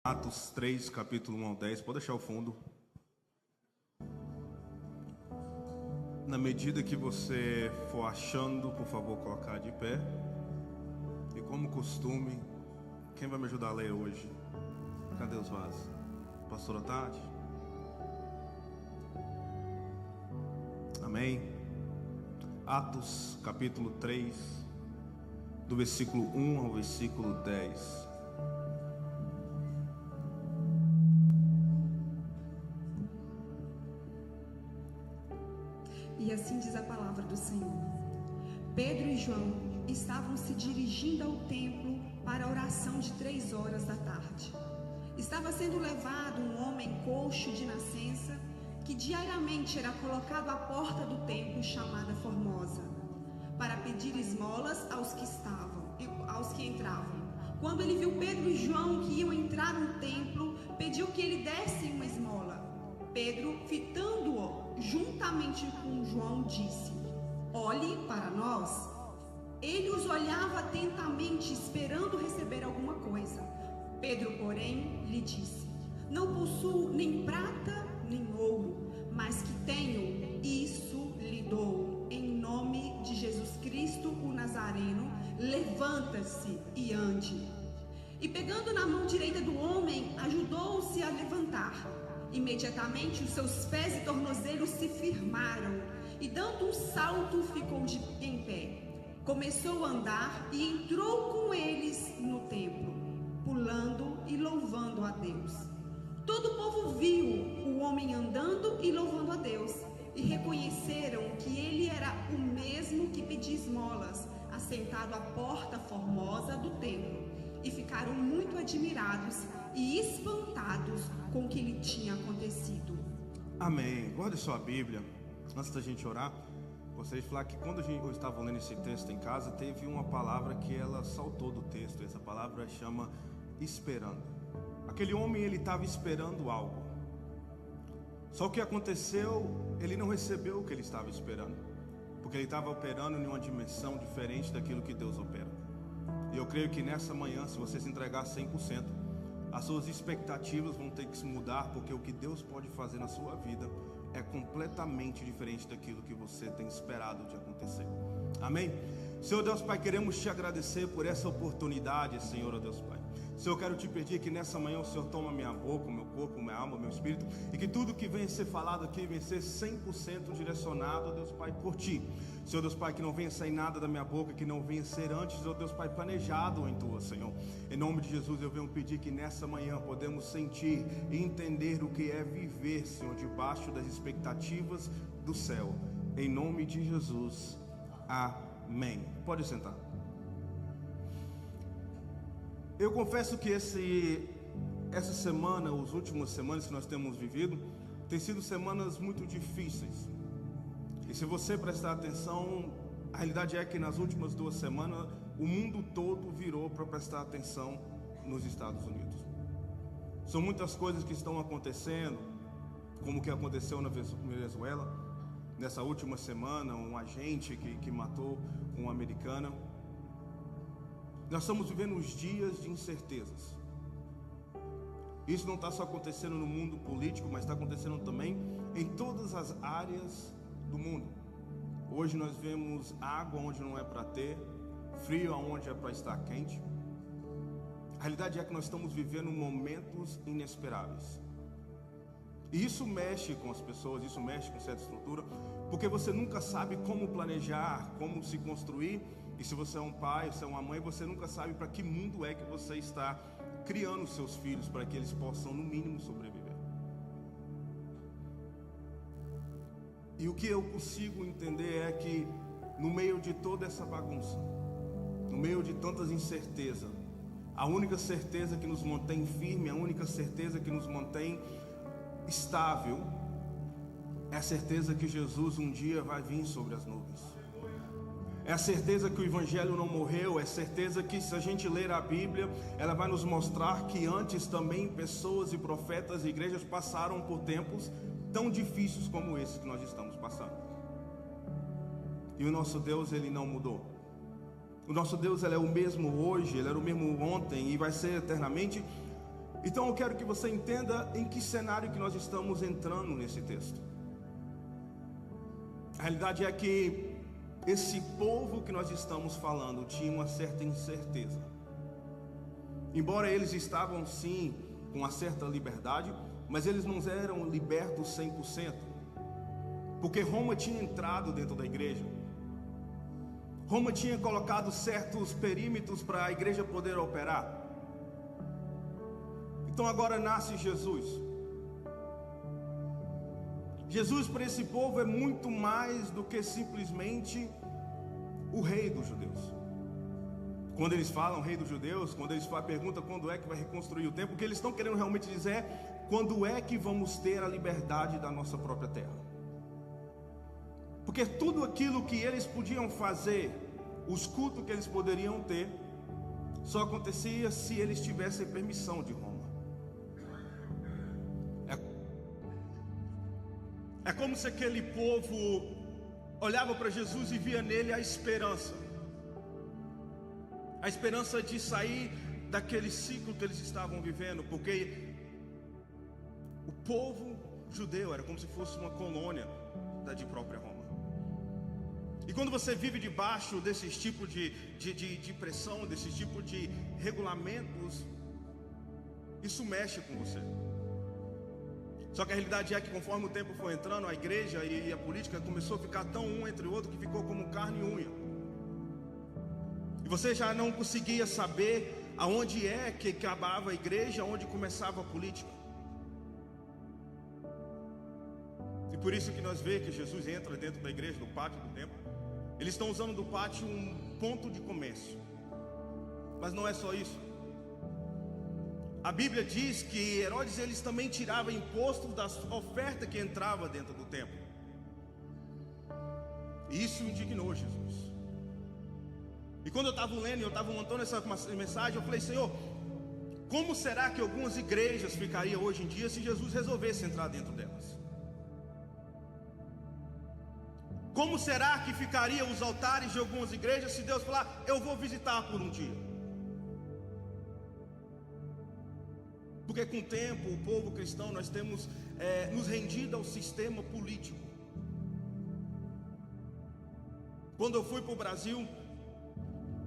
Atos 3, capítulo 1 ao 10, pode deixar o fundo. Na medida que você for achando, por favor, colocar de pé. E como costume, quem vai me ajudar a ler hoje? Cadê os vasos? Pastora Tati? Amém. Atos capítulo 3, do versículo 1 ao versículo 10. E assim diz a palavra do Senhor. Pedro e João estavam se dirigindo ao templo para a oração de 3 horas da tarde. Estava sendo levado um homem coxo de nascença, que diariamente era colocado à porta do templo chamada Formosa, para pedir esmolas aos que entravam. Quando ele viu Pedro e João que iam entrar no templo, pediu que ele desse uma esmola. Pedro, fitando-o juntamente com João, disse: olhe para nós. Ele os olhava atentamente, esperando receber alguma coisa. Pedro, porém, lhe disse: não possuo nem prata nem ouro, mas que tenho, isso lhe dou. Em nome de Jesus Cristo, o Nazareno, levanta-se e ande. E pegando na mão direita do homem, ajudou-se a levantar. Imediatamente os seus pés e tornozelos se firmaram, e dando um salto ficou em pé. Começou a andar e entrou com eles no templo, pulando e louvando a Deus. Todo o povo viu o homem andando e louvando a Deus, e reconheceram que ele era o mesmo que pedia esmolas, assentado à porta formosa do templo, e ficaram muito admirados e espantados com o que lhe tinha acontecido. Amém. Guarde sua Bíblia. Antes da gente orar, gostaria de falar que quando eu estava lendo esse texto em casa, teve uma palavra que ela saltou do texto. Essa palavra chama esperando. Aquele homem, ele estava esperando algo. Só o que aconteceu, ele não recebeu o que ele estava esperando, porque ele estava operando em uma dimensão diferente daquilo que Deus opera. E eu creio que nessa manhã, se você se entregar 100%, as suas expectativas vão ter que se mudar, porque o que Deus pode fazer na sua vida é completamente diferente daquilo que você tem esperado de acontecer. Amém? Senhor Deus Pai, queremos te agradecer por essa oportunidade, Senhor Deus Pai. Senhor, eu quero te pedir que nessa manhã o Senhor toma minha boca, meu corpo, minha alma, meu espírito, e que tudo que venha ser falado aqui venha ser 100% direcionado, Deus Pai, por Ti. Senhor Deus Pai, que não venha sair nada da minha boca, que não venha ser antes, ó Deus Pai, planejado em Tua, Senhor. Em nome de Jesus eu venho pedir que nessa manhã podemos sentir e entender o que é viver, Senhor, debaixo das expectativas do céu. Em nome de Jesus, amém. Pode sentar. Eu confesso que essa semana, as últimas semanas que nós temos vivido, tem sido semanas muito difíceis. E se você prestar atenção, a realidade é que nas últimas 2 semanas, o mundo todo virou para prestar atenção nos Estados Unidos. São muitas coisas que estão acontecendo, como o que aconteceu na Venezuela. Nessa última semana, um agente que matou uma americana. Nós estamos vivendo os dias de incertezas. Isso não está só acontecendo no mundo político, mas está acontecendo também em todas as áreas do mundo. Hoje nós vemos água onde não é para ter, frio onde é para estar quente. A realidade é que nós estamos vivendo momentos inesperáveis. E isso mexe com as pessoas, isso mexe com certa estrutura, porque você nunca sabe como planejar, como se construir. E se você é um pai, se é uma mãe, você nunca sabe para que mundo é que você está criando os seus filhos, para que eles possam, no mínimo, sobreviver. E o que eu consigo entender é que, no meio de toda essa bagunça, no meio de tantas incertezas, a única certeza que nos mantém firme, a única certeza que nos mantém estável, é a certeza que Jesus um dia vai vir sobre as nuvens. É a certeza que o Evangelho não morreu. É a certeza que, se a gente ler a Bíblia, ela vai nos mostrar que antes também pessoas e profetas e igrejas passaram por tempos tão difíceis como esse que nós estamos passando. E o nosso Deus, Ele não mudou. O nosso Deus, Ele é o mesmo hoje, Ele era o mesmo ontem e vai ser eternamente. Então eu quero que você entenda em que cenário que nós estamos entrando nesse texto. A realidade é que esse povo que nós estamos falando tinha uma certa incerteza. Embora eles estavam sim com uma certa liberdade, mas eles não eram libertos 100%, porque Roma tinha entrado dentro da igreja. Roma tinha colocado certos perímetros para a igreja poder operar. Então agora nasce Jesus. Jesus para esse povo é muito mais do que simplesmente o rei dos judeus. Quando eles falam rei dos judeus, quando eles perguntam quando é que vai reconstruir o templo, o que eles estão querendo realmente dizer é quando é que vamos ter a liberdade da nossa própria terra. Porque tudo aquilo que eles podiam fazer, os cultos que eles poderiam ter, só acontecia se eles tivessem permissão de Roma. É como se aquele povo olhava para Jesus e via nele a esperança de sair daquele ciclo que eles estavam vivendo, porque o povo judeu era como se fosse uma colônia de própria Roma. E quando você vive debaixo desse tipo de pressão, desse tipo de regulamentos, isso mexe com você. Só que a realidade é que conforme o tempo foi entrando, a igreja e a política começou a ficar tão um entre o outro que ficou como carne e unha. E você já não conseguia saber aonde é que acabava a igreja, aonde começava a política. E por isso que nós vemos que Jesus entra dentro da igreja, do pátio do templo. Eles estão usando do pátio um ponto de comércio. Mas não é só isso. A Bíblia diz que Herodes eles também tirava imposto da oferta que entrava dentro do templo. E isso indignou Jesus. E quando eu estava lendo, eu estava montando essa mensagem, eu falei: Senhor, como será que algumas igrejas ficariam hoje em dia se Jesus resolvesse entrar dentro delas? Como será que ficariam os altares de algumas igrejas se Deus falar: eu vou visitar por um dia? Porque com o tempo, o povo cristão, nós temos nos rendido ao sistema político. Quando eu fui para o Brasil,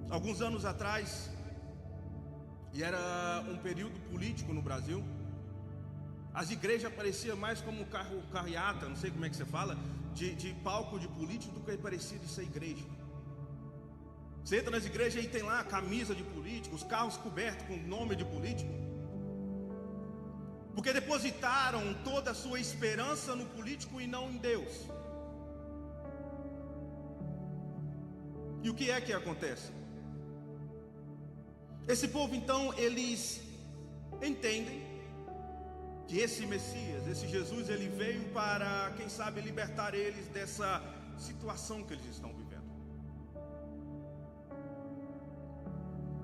alguns anos atrás, e era um período político no Brasil, as igrejas pareciam mais como carreata, não sei como é que você fala, de palco de político, do que parecia de ser igreja. Você entra nas igrejas e tem lá a camisa de político, os carros cobertos com nome de político, porque depositaram toda a sua esperança no político e não em Deus. E o que é que acontece? Esse povo então, eles entendem que esse Messias, esse Jesus, ele veio para, quem sabe, libertar eles dessa situação que eles estão vivendo.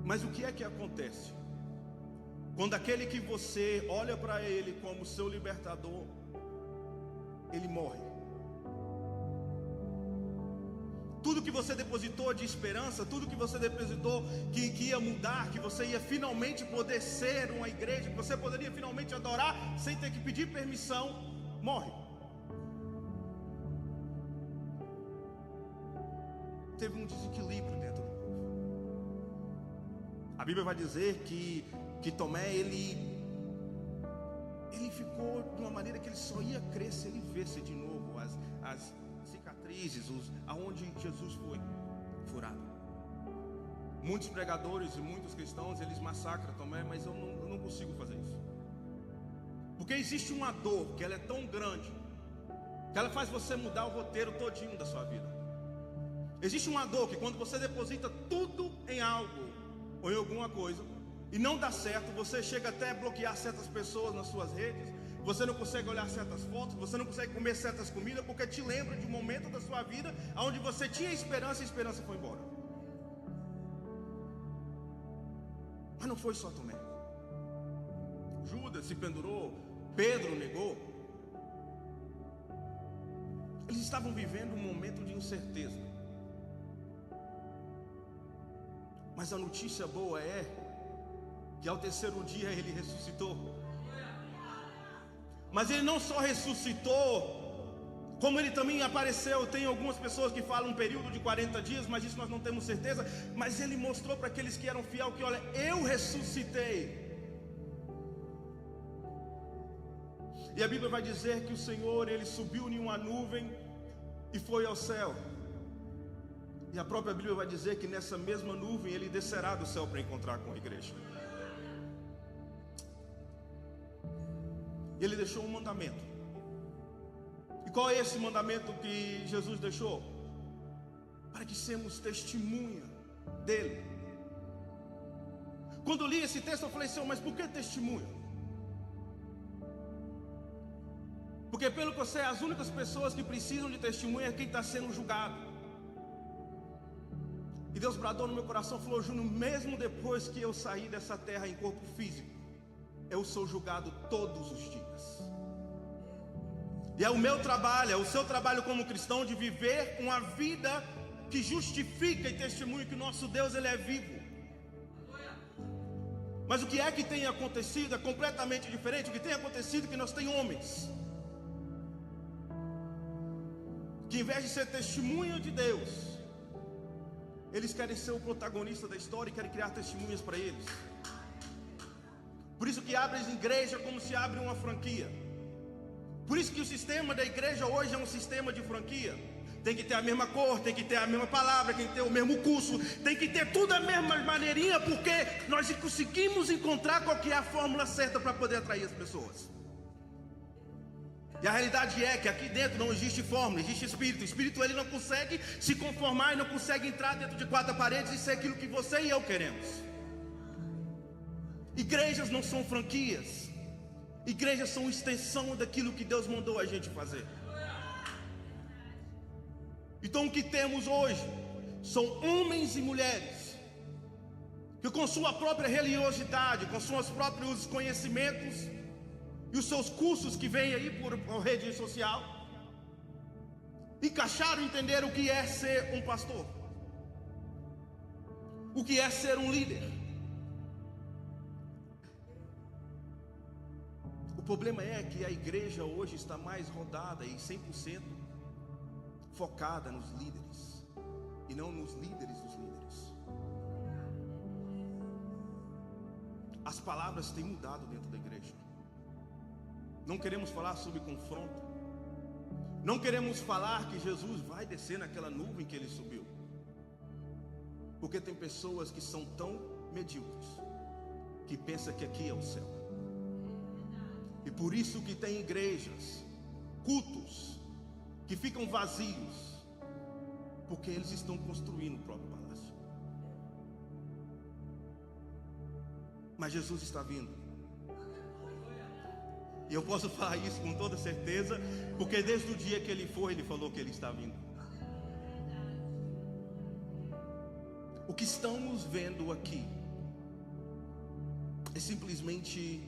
Mas o que é que acontece? Quando aquele que você olha para ele como seu libertador, ele morre. Tudo que você depositou de esperança, tudo que você depositou que ia mudar, que você ia finalmente poder ser uma igreja, que você poderia finalmente adorar sem ter que pedir permissão, morre. Teve um desequilíbrio dentro do povo. A Bíblia vai dizer que Tomé, ele ficou de uma maneira que ele só ia crer se ele visse de novo as cicatrizes, aonde Jesus foi furado. Muitos pregadores e muitos cristãos, eles massacram Tomé, mas eu não consigo fazer isso. Porque existe uma dor que ela é tão grande, que ela faz você mudar o roteiro todinho da sua vida. Existe uma dor que quando você deposita tudo em algo ou em alguma coisa e não dá certo, você chega até a bloquear certas pessoas nas suas redes, você não consegue olhar certas fotos, você não consegue comer certas comidas, porque te lembra de um momento da sua vida onde você tinha esperança e a esperança foi embora. Mas não foi só Tomé. Judas se pendurou, Pedro negou. Eles estavam vivendo um momento de incerteza. Mas a notícia boa é que ao terceiro dia ele ressuscitou. Mas ele não só ressuscitou, como ele também apareceu. Tem algumas pessoas que falam um período de 40 dias, mas isso nós não temos certeza. Mas ele mostrou para aqueles que eram fiéis que, olha, eu ressuscitei. E a Bíblia vai dizer que o Senhor, ele subiu em uma nuvem e foi ao céu. E a própria Bíblia vai dizer que nessa mesma nuvem ele descerá do céu para encontrar com a igreja. E ele deixou um mandamento. E qual é esse mandamento que Jesus deixou? Para que sejamos testemunha dele. Quando eu li esse texto eu falei, Senhor, mas por que testemunha? Porque pelo que eu sei, as únicas pessoas que precisam de testemunha é quem está sendo julgado. E Deus bradou no meu coração, falou, Júnior, mesmo depois que eu sair dessa terra em corpo físico, eu sou julgado todos os dias. E é o meu trabalho, é o seu trabalho como cristão, de viver uma vida que justifica e testemunha que o nosso Deus, ele é vivo. Mas o que é que tem acontecido é completamente diferente. O que tem acontecido é que nós temos homens que, em vez de ser testemunha de Deus, eles querem ser o protagonista da história e querem criar testemunhas para eles. Por isso que abrem a igreja como se abre uma franquia. Por isso que o sistema da igreja hoje é um sistema de franquia. Tem que ter a mesma cor, tem que ter a mesma palavra, tem que ter o mesmo curso, tem que ter tudo a mesma maneirinha, porque nós conseguimos encontrar qual que é a fórmula certa para poder atrair as pessoas. E a realidade é que aqui dentro não existe fórmula, existe espírito. O espírito, ele não consegue se conformar e não consegue entrar dentro de quatro paredes e ser aquilo que você e eu queremos. Igrejas não são franquias. Igrejas são extensão daquilo que Deus mandou a gente fazer. Então o que temos hoje são homens e mulheres que, com sua própria religiosidade, com seus próprios conhecimentos e os seus cursos que vêm aí por rede social, encaixaram e entenderam o que é ser um pastor, o que é ser um líder. O problema é que a igreja hoje está mais rodada e 100% focada nos líderes e não nos líderes dos líderes. As palavras têm mudado dentro da igreja. Não queremos falar sobre confronto. Não queremos falar que Jesus vai descer naquela nuvem que ele subiu. Porque tem pessoas que são tão medíocres que pensam que aqui é o céu. E por isso que tem igrejas, cultos, que ficam vazios, porque eles estão construindo o próprio palácio. Mas Jesus está vindo. E eu posso falar isso com toda certeza, porque desde o dia que ele foi, ele falou que ele está vindo. O que estamos vendo aqui é simplesmente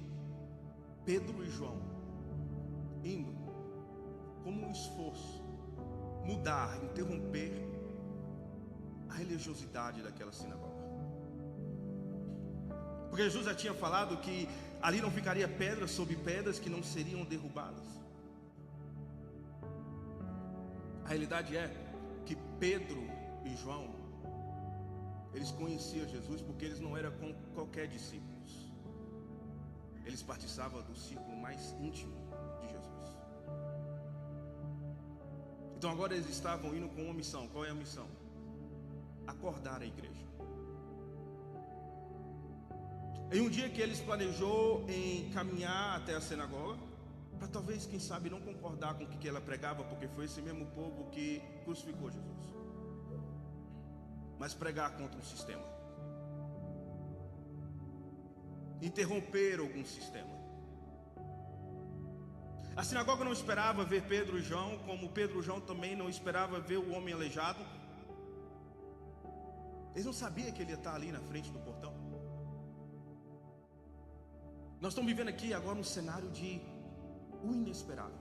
Pedro e João indo como um esforço, mudar, interromper a religiosidade daquela sinagoga. Porque Jesus já tinha falado que ali não ficaria pedras sobre pedras que não seriam derrubadas. A realidade é que Pedro e João, eles conheciam Jesus porque eles não eram com qualquer discípulos. Eles participavam do círculo mais íntimo de Jesus. Então agora eles estavam indo com uma missão. Qual é a missão? Acordar a igreja. Em um dia que eles planejou em caminhar até a sinagoga, para talvez, quem sabe, não concordar com o que ela pregava, porque foi esse mesmo povo que crucificou Jesus, mas pregar contra um sistema, interromper algum sistema. A sinagoga não esperava ver Pedro e João, como Pedro e João também não esperava ver o homem aleijado. Eles não sabiam que ele ia estar ali na frente do portão. Nós estamos vivendo aqui agora um cenário de o inesperado.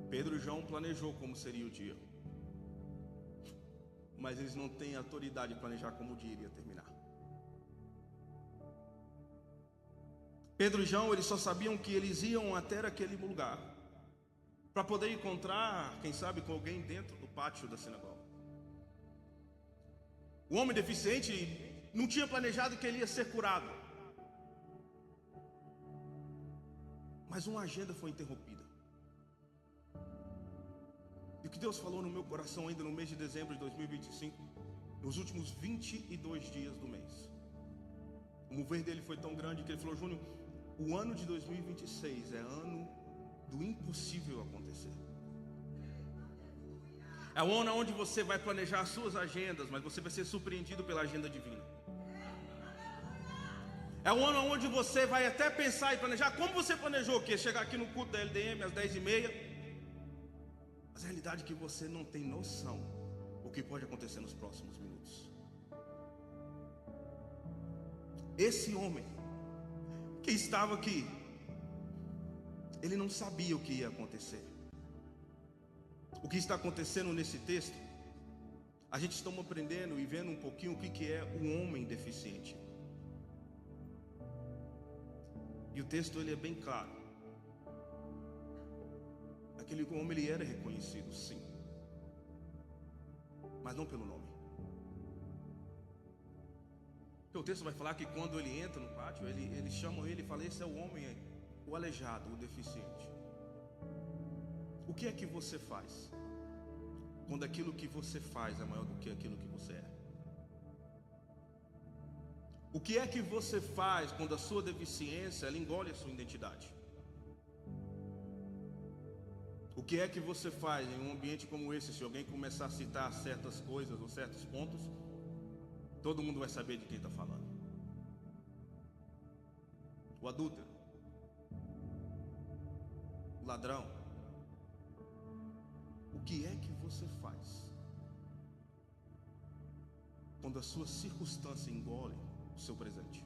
Pedro e João planejou como seria o dia. mas eles não têm autoridade de planejar como o dia iria terminar. Pedro e João, eles só sabiam que eles iam até aquele lugar para poder encontrar, quem sabe, com alguém dentro do pátio da sinagoga. O homem deficiente não tinha planejado que ele ia ser curado, mas uma agenda foi interrompida. E o que Deus falou no meu coração ainda no mês de dezembro de 2025, nos últimos 22 dias do mês, o mover dele foi tão grande que ele falou: Júnior, o ano de 2026 é ano do impossível acontecer. É o ano onde você vai planejar as suas agendas, mas você vai ser surpreendido pela agenda divina. É o ano onde você vai até pensar e planejar como você planejou, que é chegar aqui no culto da LDM às 10h30. Mas a realidade é que você não tem noção o que pode acontecer nos próximos minutos. Esse homem que estava aqui, ele não sabia o que ia acontecer. O que está acontecendo nesse texto, a gente está aprendendo e vendo um pouquinho o que é um homem deficiente. E o texto ele é bem claro. Aquele homem ele era reconhecido, sim, mas não pelo nome. Porque o texto vai falar que quando ele entra no pátio, eles chamam ele e falam: esse é o homem, o aleijado, o deficiente. O que é que você faz quando aquilo que você faz é maior do que aquilo que você é? O que é que você faz quando a sua deficiência ela engole a sua identidade? O que é que você faz em um ambiente como esse? Se alguém começar a citar certas coisas ou certos pontos, todo mundo vai saber de quem está falando. O adúltero, o ladrão. O que é que você faz quando a sua circunstância engole o seu presente?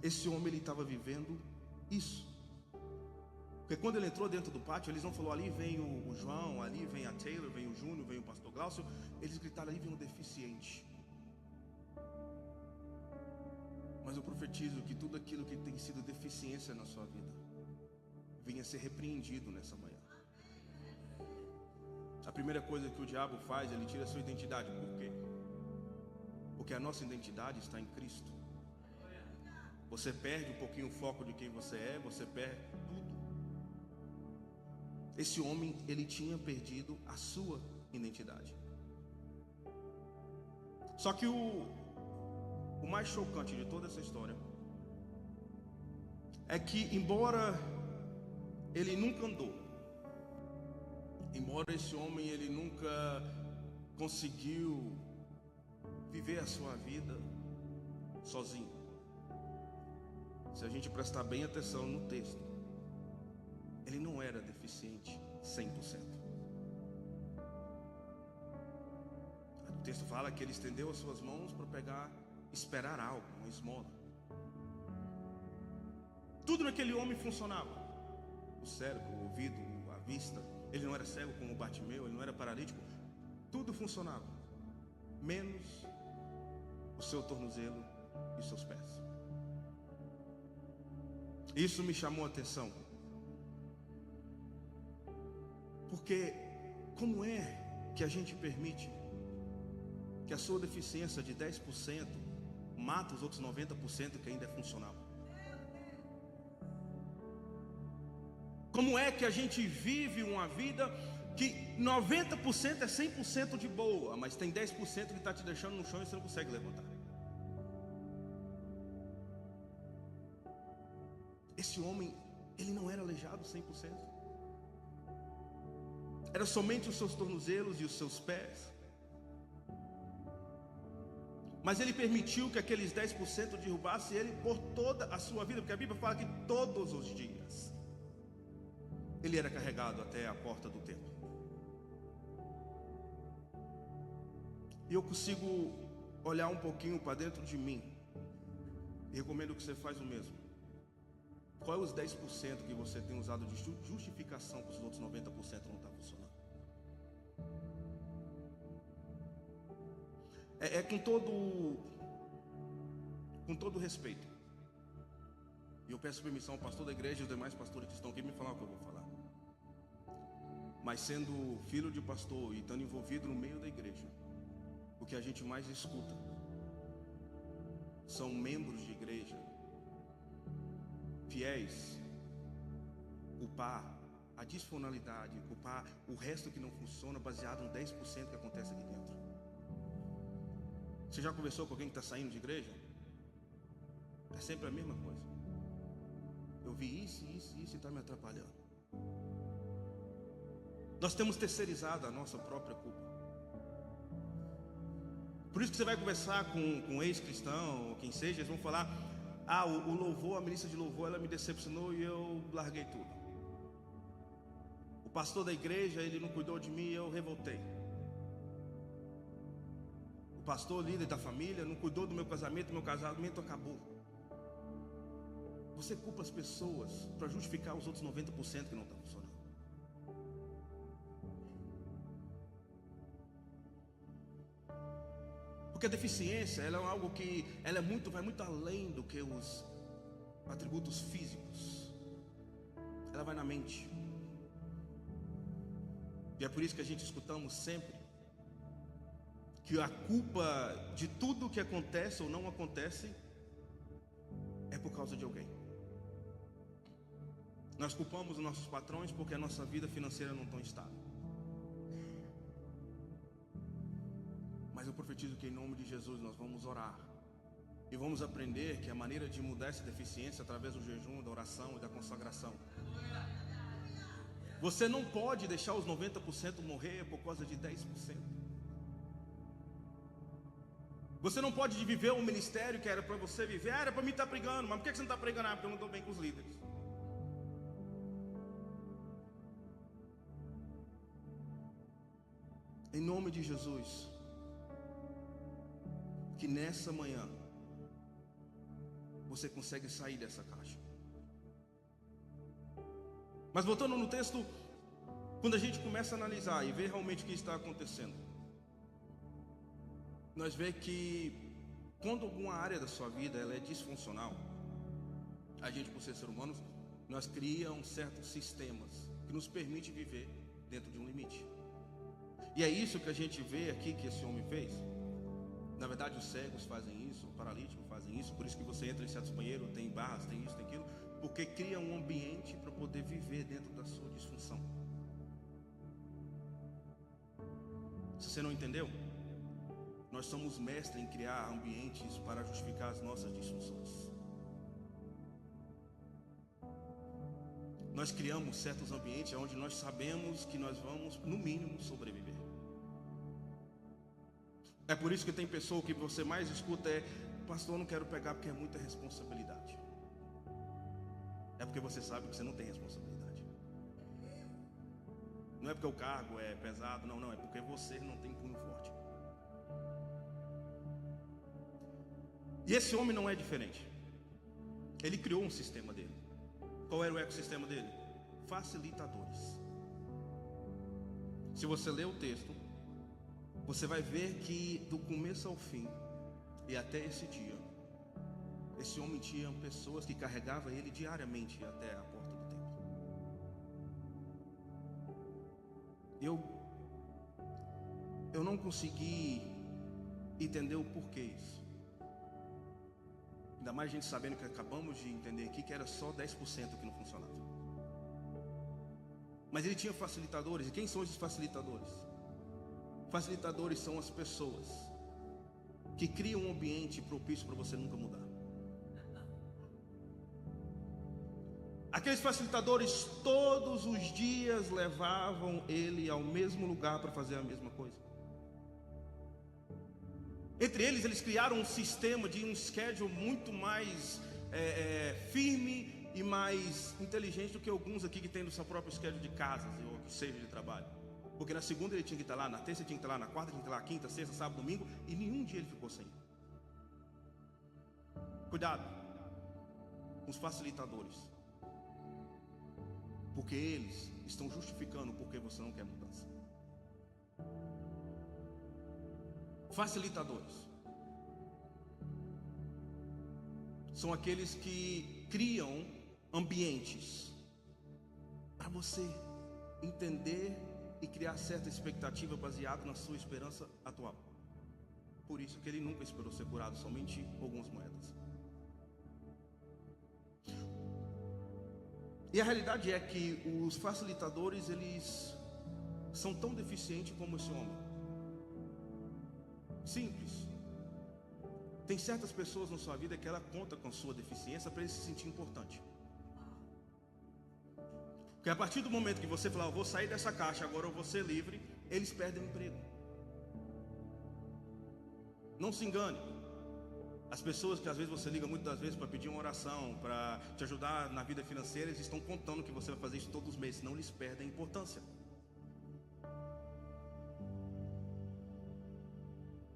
Esse homem ele estava vivendo isso. Porque quando ele entrou dentro do pátio, eles não falaram: ali vem o João, ali vem a Taylor, vem o Júnior, vem o pastor Glaucio. Eles gritaram: ali vem um deficiente. Mas eu profetizo que tudo aquilo que tem sido deficiência na sua vida venha ser repreendido nessa manhã. A primeira coisa que o diabo faz, ele tira a sua identidade. Por quê? Porque a nossa identidade está em Cristo. Você perde um pouquinho o foco de quem você é, você perde tudo. Esse homem, ele tinha perdido a sua identidade. Só que o mais chocante de toda essa história é que, embora ele nunca andou, embora esse homem ele nunca conseguiu viver a sua vida sozinho, se a gente prestar bem atenção no texto, ele não era deficiente 100%. O texto fala que ele estendeu as suas mãos para esperar algo, uma esmola. Tudo naquele homem funcionava. O cérebro, o ouvido, a vista. Ele não era cego como o Bartimeu, ele não era paralítico. Tudo funcionava, menos o seu tornozelo e os seus pés. Isso me chamou a atenção. Porque como é que a gente permite que a sua deficiência de 10% mata os outros 90% que ainda é funcional? Como é que a gente vive uma vida que 90% é 100% de boa, mas tem 10% que está te deixando no chão e você não consegue levantar? Esse homem, ele não era aleijado 100%. Era somente os seus tornozelos e os seus pés. Mas ele permitiu que aqueles 10% derrubasse ele por toda a sua vida. Porque a Bíblia fala que todos os dias ele era carregado até a porta do templo. E eu consigo olhar um pouquinho para dentro de mim. E recomendo que você faça o mesmo. Qual é os 10% que você tem usado de justificação para os outros 90% não estar funcionando? É com todo respeito. E eu peço permissão ao pastor da igreja e os demais pastores que estão aqui me falar o que eu vou falar. Mas sendo filho de pastor e estando envolvido no meio da igreja, o que a gente mais escuta são membros de igreja fiéis culpar a disfuncionalidade, culpar o resto que não funciona baseado no 10% que acontece aqui dentro. Você já conversou com alguém que está saindo de igreja? É sempre a mesma coisa. Eu vi isso e está me atrapalhando. Nós temos terceirizado a nossa própria culpa. Por isso que você vai conversar com um ex-cristão, ou quem seja, eles vão falar: o louvor, a ministra de louvor, ela me decepcionou e eu larguei tudo. O pastor da igreja, ele não cuidou de mim e eu revoltei. O pastor líder da família não cuidou do meu casamento acabou. Você culpa as pessoas para justificar os outros 90% que não estão funcionando. Porque a deficiência, ela é algo que vai muito além do que os atributos físicos. Ela vai na mente. E é por isso que a gente escutamos sempre que a culpa de tudo que acontece ou não acontece é por causa de alguém. Nós culpamos os nossos patrões porque a nossa vida financeira não está estável. Mas eu profetizo que em nome de Jesus nós vamos orar e vamos aprender que a maneira de mudar essa deficiência é através do jejum, da oração e da consagração. Você não pode deixar os 90% morrer por causa de 10%. Você não pode viver um ministério que era para você viver. Era para mim estar pregando, mas por que você não está pregando? Porque eu não estou bem com os líderes. Em nome de Jesus, que nessa manhã você consegue sair dessa caixa. Mas voltando no texto, quando a gente começa a analisar e ver realmente o que está acontecendo, nós vemos que quando alguma área da sua vida ela é disfuncional, a gente, por ser ser humanos, nós criamos certos sistemas que nos permitem viver dentro de um limite. E é isso que a gente vê aqui que esse homem fez. Na verdade, os cegos fazem isso, os paralíticos fazem isso. Por isso que você entra em certos banheiros, tem barras, tem isso, tem aquilo, porque cria um ambiente para poder viver dentro da sua disfunção. Se você não entendeu, nós somos mestres em criar ambientes para justificar as nossas disfunções. Nós criamos certos ambientes onde nós sabemos que nós vamos, no mínimo, sobreviver. É por isso que tem pessoa que você mais escuta pastor, eu não quero pegar porque é muita responsabilidade. É porque você sabe que você não tem responsabilidade. Não é porque o cargo é pesado, não, é porque você não tem punho forte. E esse homem não é diferente. Ele criou um sistema dele. Qual era o ecossistema dele? Facilitadores. Se você ler o texto, você vai ver que do começo ao fim e até esse dia, esse homem tinha pessoas que carregavam ele diariamente até a porta do templo. Eu não consegui entender o porquê isso. Ainda mais a gente sabendo que acabamos de entender aqui que era só 10% que não funcionava. Mas ele tinha facilitadores. E quem são esses facilitadores? Facilitadores são as pessoas que criam um ambiente propício para você nunca mudar. Aqueles facilitadores todos os dias levavam ele ao mesmo lugar para fazer a mesma coisa. Entre eles criaram um sistema de um schedule muito mais firme e mais inteligente do que alguns aqui que tem no seu próprio schedule de casas ou que seja de trabalho. Porque na segunda ele tinha que estar lá, na terça ele tinha que estar lá, na quarta ele tinha que estar lá, quinta, sexta, sábado, domingo, e nenhum dia ele ficou sem. Cuidado com os facilitadores, porque eles estão justificando porque você não quer mudança. Facilitadores são aqueles que criam ambientes para você entender e criar certa expectativa baseada na sua esperança atual. Por isso que ele nunca esperou ser curado, somente algumas moedas. E a realidade é que os facilitadores, eles são tão deficientes como esse homem. Simples. Tem certas pessoas na sua vida que ela conta com a sua deficiência para ele se sentir importante. Porque a partir do momento que você falar, eu vou sair dessa caixa, agora eu vou ser livre, eles perdem o emprego. Não se engane. As pessoas que às vezes você liga muitas das vezes para pedir uma oração, para te ajudar na vida financeira, eles estão contando que você vai fazer isso todos os meses, senão eles perdem a importância.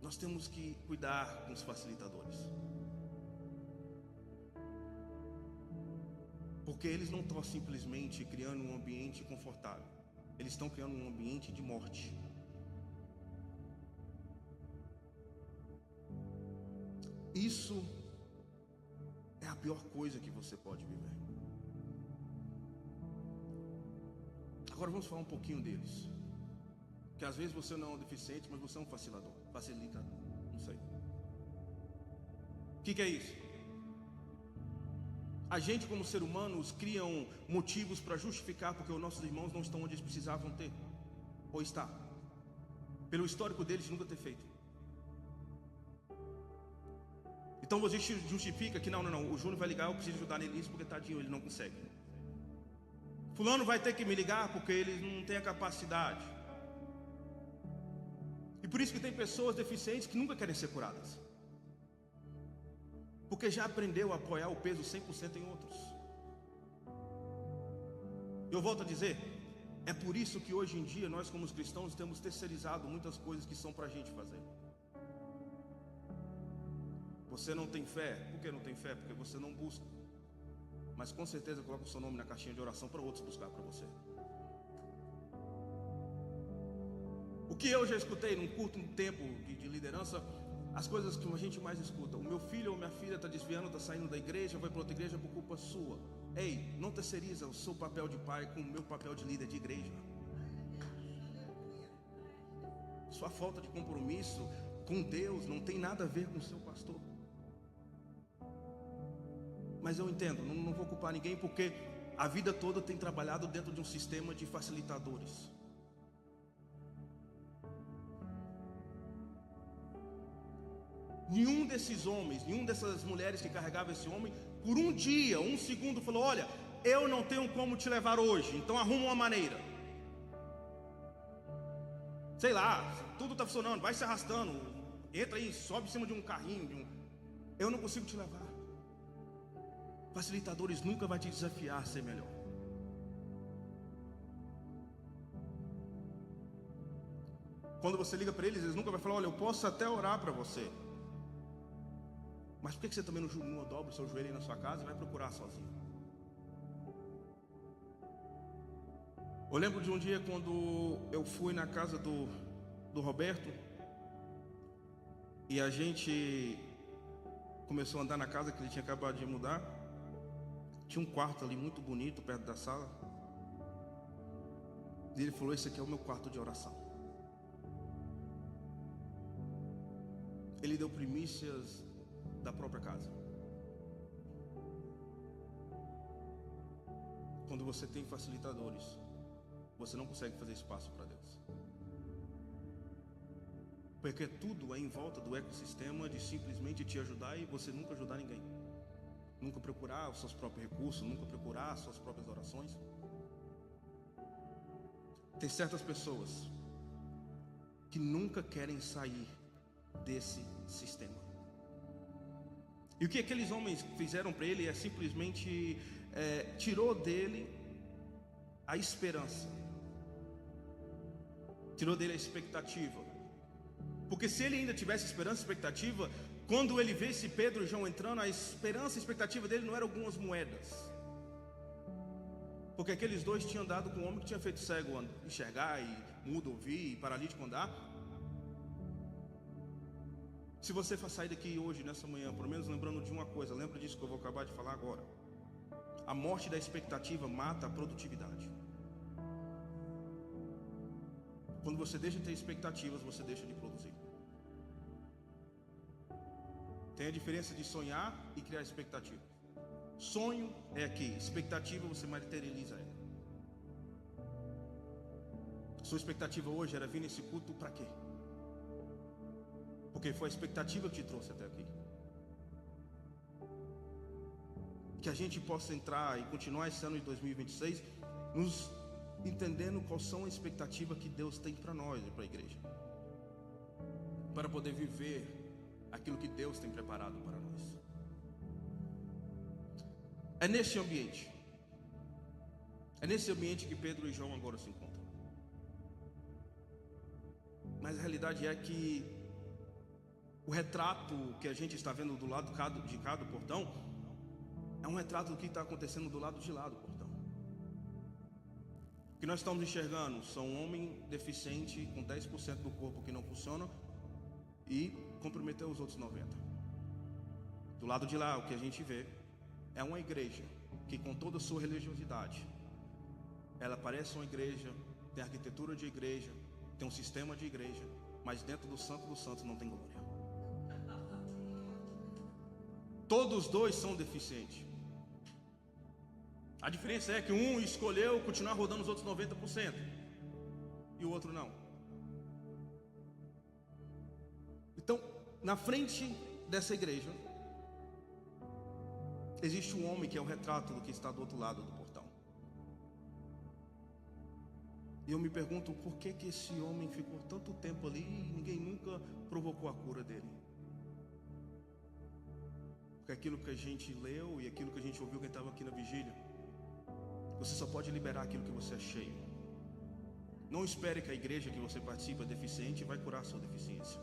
Nós temos que cuidar com os facilitadores, porque eles não estão simplesmente criando um ambiente confortável, eles estão criando um ambiente de morte. Isso é a pior coisa que você pode viver. Agora vamos falar um pouquinho deles. Que às vezes você não é um deficiente, mas você é um facilitador. Não sei. O que é isso? A gente, como ser humanos, criam motivos para justificar porque os nossos irmãos não estão onde eles precisavam ter, ou estar, pelo histórico deles de nunca ter feito. Então você justifica que não, o Júnior vai ligar, eu preciso ajudar nele nisso porque tadinho, ele não consegue. Fulano vai ter que me ligar porque ele não tem a capacidade. E por isso que tem pessoas deficientes que nunca querem ser curadas, porque já aprendeu a apoiar o peso 100% em outros. Eu volto a dizer, é por isso que hoje em dia nós como cristãos temos terceirizado muitas coisas que são para a gente fazer. Você não tem fé? Por que não tem fé? Porque você não busca. Mas com certeza coloca o seu nome na caixinha de oração para outros buscar para você. O que eu já escutei num curto tempo de liderança, as coisas que a gente mais escuta: o meu filho ou minha filha está desviando, está saindo da igreja, vai para outra igreja por culpa sua. Ei, não terceiriza o seu papel de pai com o meu papel de líder de igreja. Sua falta de compromisso com Deus não tem nada a ver com o seu pastor. Mas eu entendo, não vou culpar ninguém, porque a vida toda tem trabalhado dentro de um sistema de facilitadores. Nenhum desses homens, nenhum dessas mulheres que carregavam esse homem, por um dia, um segundo, falou: olha, eu não tenho como te levar hoje, então arruma uma maneira. Sei lá, tudo está funcionando, vai se arrastando, entra aí, sobe em cima de um carrinho, eu não consigo te levar. Facilitadores nunca vai te desafiar a ser melhor. Quando você liga para eles nunca vão falar: olha, eu posso até orar para você, mas por que você também não dobra o seu joelho aí na sua casa e vai procurar sozinho? Eu lembro de um dia quando eu fui na casa do Roberto, e a gente começou a andar na casa que ele tinha acabado de mudar. Tinha um quarto ali muito bonito perto da sala, e ele falou: esse aqui é o meu quarto de oração. Ele deu primícias da própria casa. Quando você tem facilitadores, você não consegue fazer espaço para Deus, porque tudo é em volta do ecossistema de simplesmente te ajudar e você nunca ajudar ninguém, nunca procurar os seus próprios recursos, nunca procurar as suas próprias orações. Tem certas pessoas que nunca querem sair desse sistema. E o que aqueles homens fizeram para ele é simplesmente tirou dele a esperança, tirou dele a expectativa. Porque se ele ainda tivesse esperança e expectativa, quando ele vê esse Pedro e João entrando, a esperança e expectativa dele não eram algumas moedas, porque aqueles dois tinham andado com um homem que tinha feito cego enxergar, e mudo ouvir, e paralítico andar. Se você for sair daqui hoje, nessa manhã, pelo menos lembrando de uma coisa, lembra disso que eu vou acabar de falar agora. A morte da expectativa mata a produtividade. Quando você deixa de ter expectativas, você deixa de produzir. Tem a diferença de sonhar e criar expectativa. Sonho é aqui, expectativa você materializa ela. Sua expectativa hoje era vir nesse culto para quê? Porque foi a expectativa que te trouxe até aqui. Que a gente possa entrar e continuar esse ano de 2026 nos entendendo quais são as expectativas que Deus tem para nós e para a igreja, para poder viver aquilo que Deus tem preparado para nós. É nesse ambiente que Pedro e João agora se encontram. Mas a realidade é que o retrato que a gente está vendo do lado de cada portão é um retrato do que está acontecendo do lado de lá do portão. O que nós estamos enxergando são um homem deficiente com 10% do corpo que não funciona e comprometeu os outros 90%. Do lado de lá, o que a gente vê é uma igreja que, com toda a sua religiosidade, ela parece uma igreja, tem arquitetura de igreja, tem um sistema de igreja, mas dentro do Santo dos Santos não tem glória. Todos dois são deficientes. A diferença é que um escolheu continuar rodando os outros 90% e o outro não. Então, na frente dessa igreja existe um homem que é o retrato do que está do outro lado do portão. E eu me pergunto por que esse homem ficou tanto tempo ali e ninguém nunca provocou a cura dele. Porque aquilo que a gente leu e aquilo que a gente ouviu quem estava aqui na vigília, você só pode liberar aquilo que você é cheio. Não espere que a igreja que você participa é deficiente e vai curar a sua deficiência.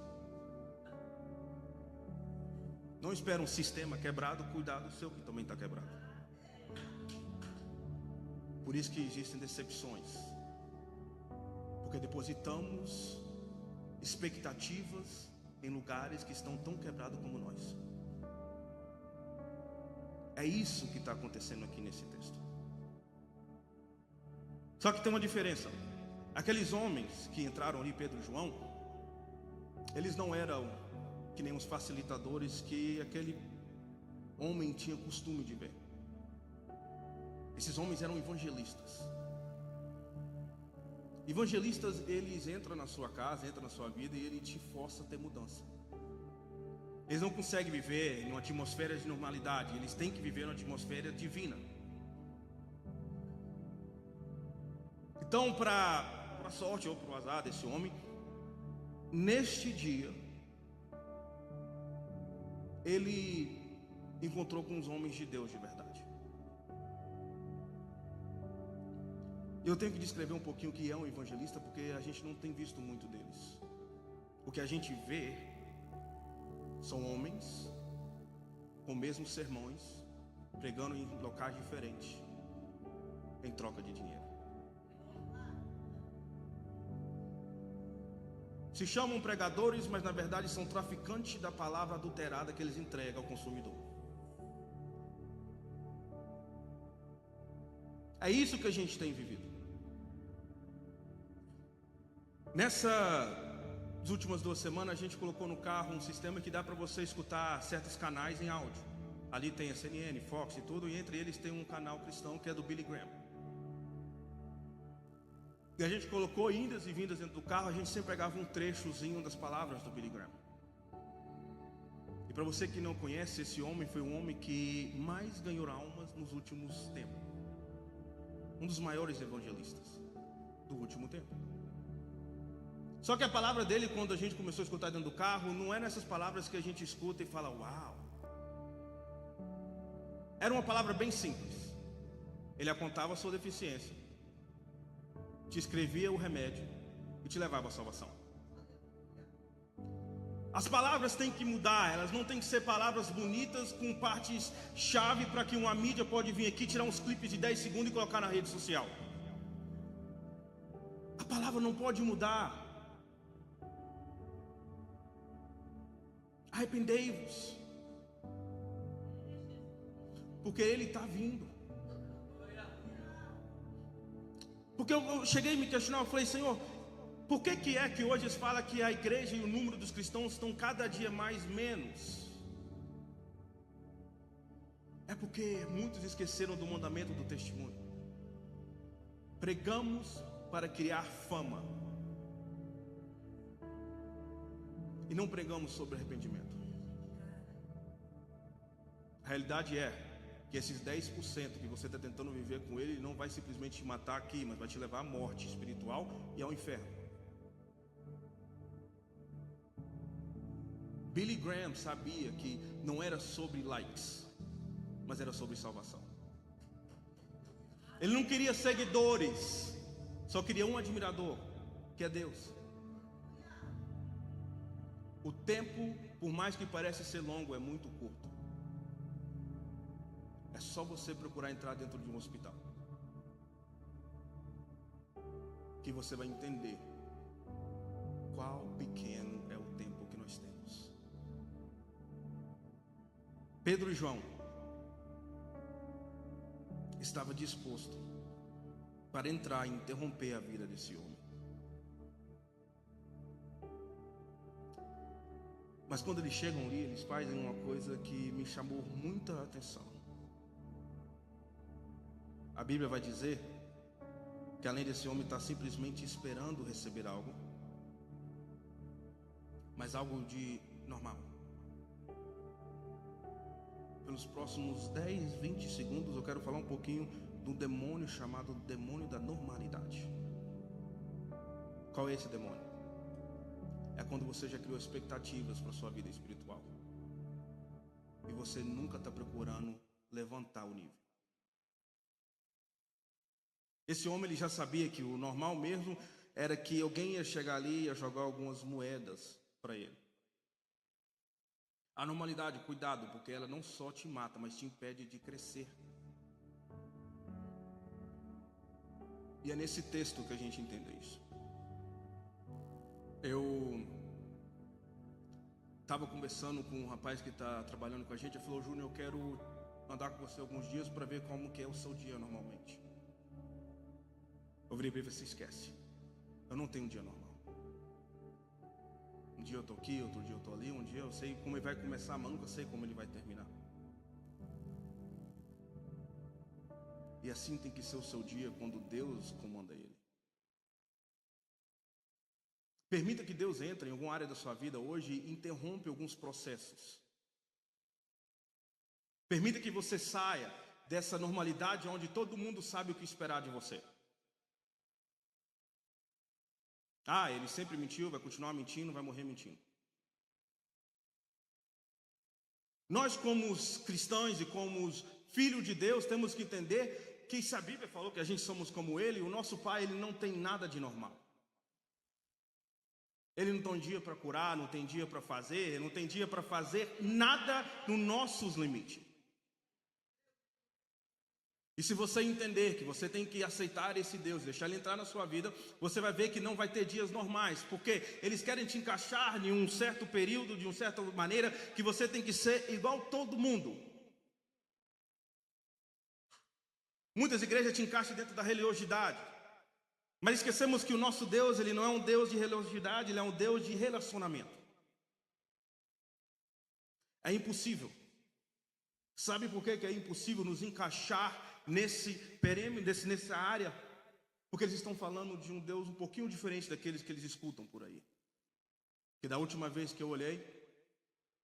Não espere um sistema quebrado cuidar do seu que também está quebrado. Por isso que existem decepções, porque depositamos expectativas em lugares que estão tão quebrados como nós. É isso que está acontecendo aqui nesse texto. Só que tem uma diferença. Aqueles homens que entraram ali, Pedro e João, eles não eram que nem os facilitadores que aquele homem tinha costume de ver. Esses homens eram evangelistas. Evangelistas, eles entram na sua casa, entram na sua vida e ele te força a ter mudança. Eles não conseguem viver em uma atmosfera de normalidade, eles têm que viver numa atmosfera divina. Então, para a sorte ou para o azar desse homem, neste dia, ele encontrou com os homens de Deus de verdade. Eu tenho que descrever um pouquinho o que é um evangelista, porque a gente não tem visto muito deles. O que a gente vê são homens com mesmos sermões, pregando em locais diferentes, em troca de dinheiro. Se chamam pregadores, mas na verdade são traficantes da palavra adulterada que eles entregam ao consumidor. É isso que a gente tem vivido. Nessas últimas 2 semanas a gente colocou no carro um sistema que dá para você escutar certos canais em áudio. Ali tem a CNN, Fox e tudo, e entre eles tem um canal cristão que é do Billy Graham. E a gente colocou indas e vindas dentro do carro, a gente sempre pegava um trechozinho das palavras do Billy Graham. E para você que não conhece, esse homem foi um homem que mais ganhou almas nos últimos tempos. Um dos maiores evangelistas do último tempo. Só que a palavra dele, quando a gente começou a escutar dentro do carro, não é nessas palavras que a gente escuta e fala, uau. Era uma palavra bem simples. Ele apontava a sua deficiência, te escrevia o remédio e te levava à salvação. As palavras têm que mudar, elas não têm que ser palavras bonitas com partes chave para que uma mídia pode vir aqui tirar uns clipes de 10 segundos e colocar na rede social. A palavra não pode mudar. Arrependei-vos, porque Ele está vindo. Porque eu cheguei a me questionar, eu falei: Senhor, por que é que hoje fala que a igreja e o número dos cristãos estão cada dia mais menos? É porque muitos esqueceram do mandamento do testemunho. Pregamos para criar fama e não pregamos sobre arrependimento. A realidade é que esses 10% que você está tentando viver com ele não vai simplesmente te matar aqui, mas vai te levar à morte espiritual e ao inferno. Billy Graham sabia que não era sobre likes, mas era sobre salvação. Ele não queria seguidores, só queria um admirador, que é Deus. O tempo, por mais que pareça ser longo, é muito curto. É só você procurar entrar dentro de um hospital, que você vai entender qual pequeno é o tempo que nós temos. Pedro e João estava disposto para entrar e interromper a vida desse homem. Mas quando eles chegam ali, eles fazem uma coisa que me chamou muita atenção. A Bíblia vai dizer que além desse homem estar simplesmente esperando receber algo, mas algo de normal. Pelos próximos 10, 20 segundos eu quero falar um pouquinho do demônio chamado demônio da normalidade. Qual é esse demônio? É quando você já criou expectativas para a sua vida espiritual e você nunca está procurando levantar o nível. Esse homem, ele já sabia que o normal mesmo era que alguém ia chegar ali e ia jogar algumas moedas para ele. A normalidade, cuidado, porque ela não só te mata, mas te impede de crescer. E é nesse texto que a gente entende isso. Eu estava conversando com um rapaz que está trabalhando com a gente. Ele falou: Júnior, eu quero andar com você alguns dias para ver como que é o seu dia normalmente. Eu virei para ele e falei: você esquece, eu não tenho um dia normal. Um dia eu estou aqui, outro dia eu estou ali. Um dia eu sei como ele vai começar, mas nunca sei como ele vai terminar. E assim tem que ser o seu dia quando Deus comanda ele. Permita que Deus entre em alguma área da sua vida hoje e interrompa alguns processos. Permita que você saia dessa normalidade onde todo mundo sabe o que esperar de você. Ah, ele sempre mentiu, vai continuar mentindo, vai morrer mentindo. Nós, como os cristãos e como os filhos de Deus, temos que entender que se a Bíblia falou que a gente somos como Ele, o nosso Pai, Ele não tem nada de normal. Ele não tem dia para curar, não tem dia para fazer, não tem dia para fazer nada nos nossos limites. E se você entender que você tem que aceitar esse Deus, deixar Ele entrar na sua vida, você vai ver que não vai ter dias normais, porque eles querem te encaixar em um certo período, de uma certa maneira, que você tem que ser igual todo mundo. Muitas igrejas te encaixam dentro da religiosidade, mas esquecemos que o nosso Deus, Ele não é um Deus de religiosidade, Ele é um Deus de relacionamento. É impossível. Sabe por que é impossível nos encaixar nesse perímetro, nessa área? Porque eles estão falando de um Deus um pouquinho diferente daqueles que eles escutam por aí. Que da última vez que eu olhei,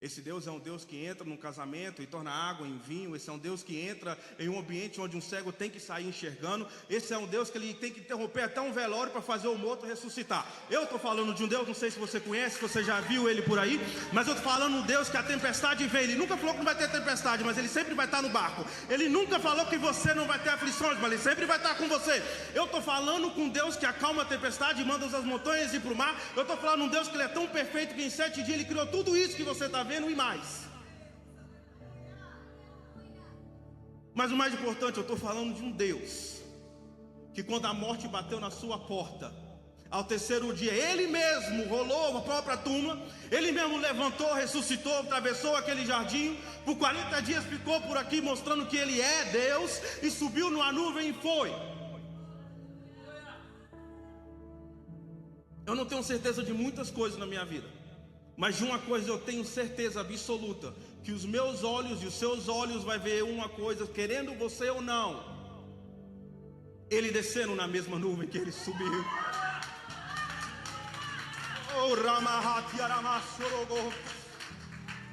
esse Deus é um Deus que entra num casamento e torna água em vinho. Esse é um Deus que entra em um ambiente onde um cego tem que sair enxergando. Esse é um Deus que ele tem que interromper até um velório para fazer o morto ressuscitar. Eu estou falando de um Deus, não sei se você conhece, se você já viu ele por aí, mas eu estou falando de um Deus que a tempestade vem. Ele nunca falou que não vai ter tempestade, mas ele sempre vai estar no barco. Ele nunca falou que você não vai ter aflições, mas ele sempre vai estar com você. Eu estou falando com um Deus que acalma a tempestade e manda as montanhas ir para o mar. Eu estou falando de um Deus que ele é tão perfeito que em 7 dias ele criou tudo isso que você está vendo e mais. Mas o mais importante, eu estou falando de um Deus que quando a morte bateu na sua porta, Ao terceiro dia, ele mesmo rolou a própria túmula, ele mesmo levantou, ressuscitou, atravessou aquele jardim, por 40 dias ficou por aqui mostrando que ele é Deus, e subiu numa nuvem e foi. Eu não tenho certeza de muitas coisas na minha vida, mas de uma coisa eu tenho certeza absoluta, que os meus olhos e os seus olhos vai ver uma coisa, querendo você ou não, ele descendo na mesma nuvem que ele subiu.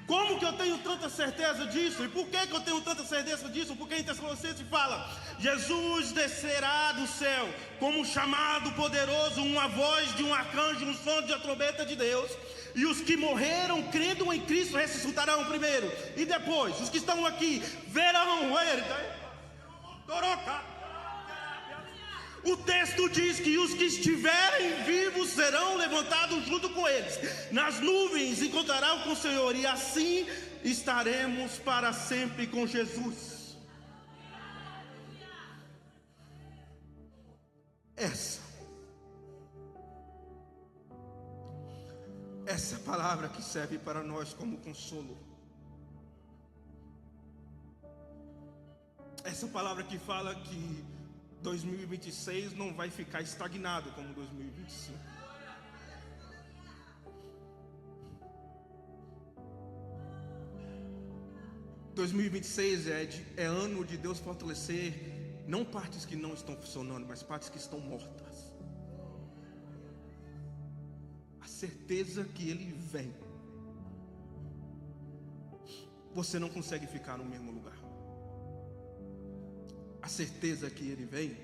Como que eu tenho tanta certeza disso? E por que eu tenho tanta certeza disso? Porque em Tessalonicenses fala: Jesus descerá do céu como um chamado poderoso, uma voz de um arcanjo, um som de uma trombeta de Deus, e os que morreram crendo em Cristo ressuscitarão primeiro, e depois os que estão aqui verão ele. O texto diz que os que estiverem vivos serão levantados junto com eles, nas nuvens encontrarão com o Senhor, e assim estaremos para sempre com Jesus. Essa palavra que serve para nós como consolo. Essa palavra que fala que 2026 não vai ficar estagnado como 2025. – 2026 é ano de Deus fortalecer não partes que não estão funcionando, mas partes que estão mortas. A certeza que Ele vem. Você não consegue ficar no mesmo lugar. A certeza que Ele vem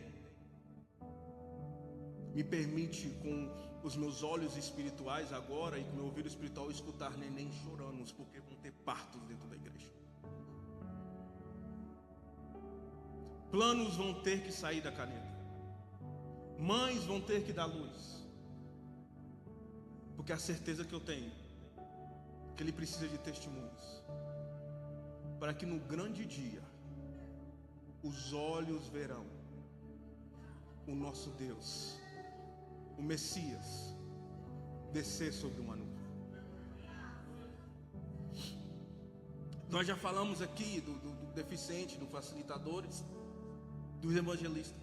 me permite, com os meus olhos espirituais agora e com o meu ouvido espiritual, escutar neném chorando, porque vão ter partos dentro da igreja. Planos vão ter que sair da caneta. Mães vão ter que dar luz. Porque a certeza que eu tenho é que Ele precisa de testemunhos, para que no grande dia os olhos verão o nosso Deus, o Messias, descer sobre uma nuvem. Nós já falamos aqui do deficiente, dos facilitadores, dos evangelistas.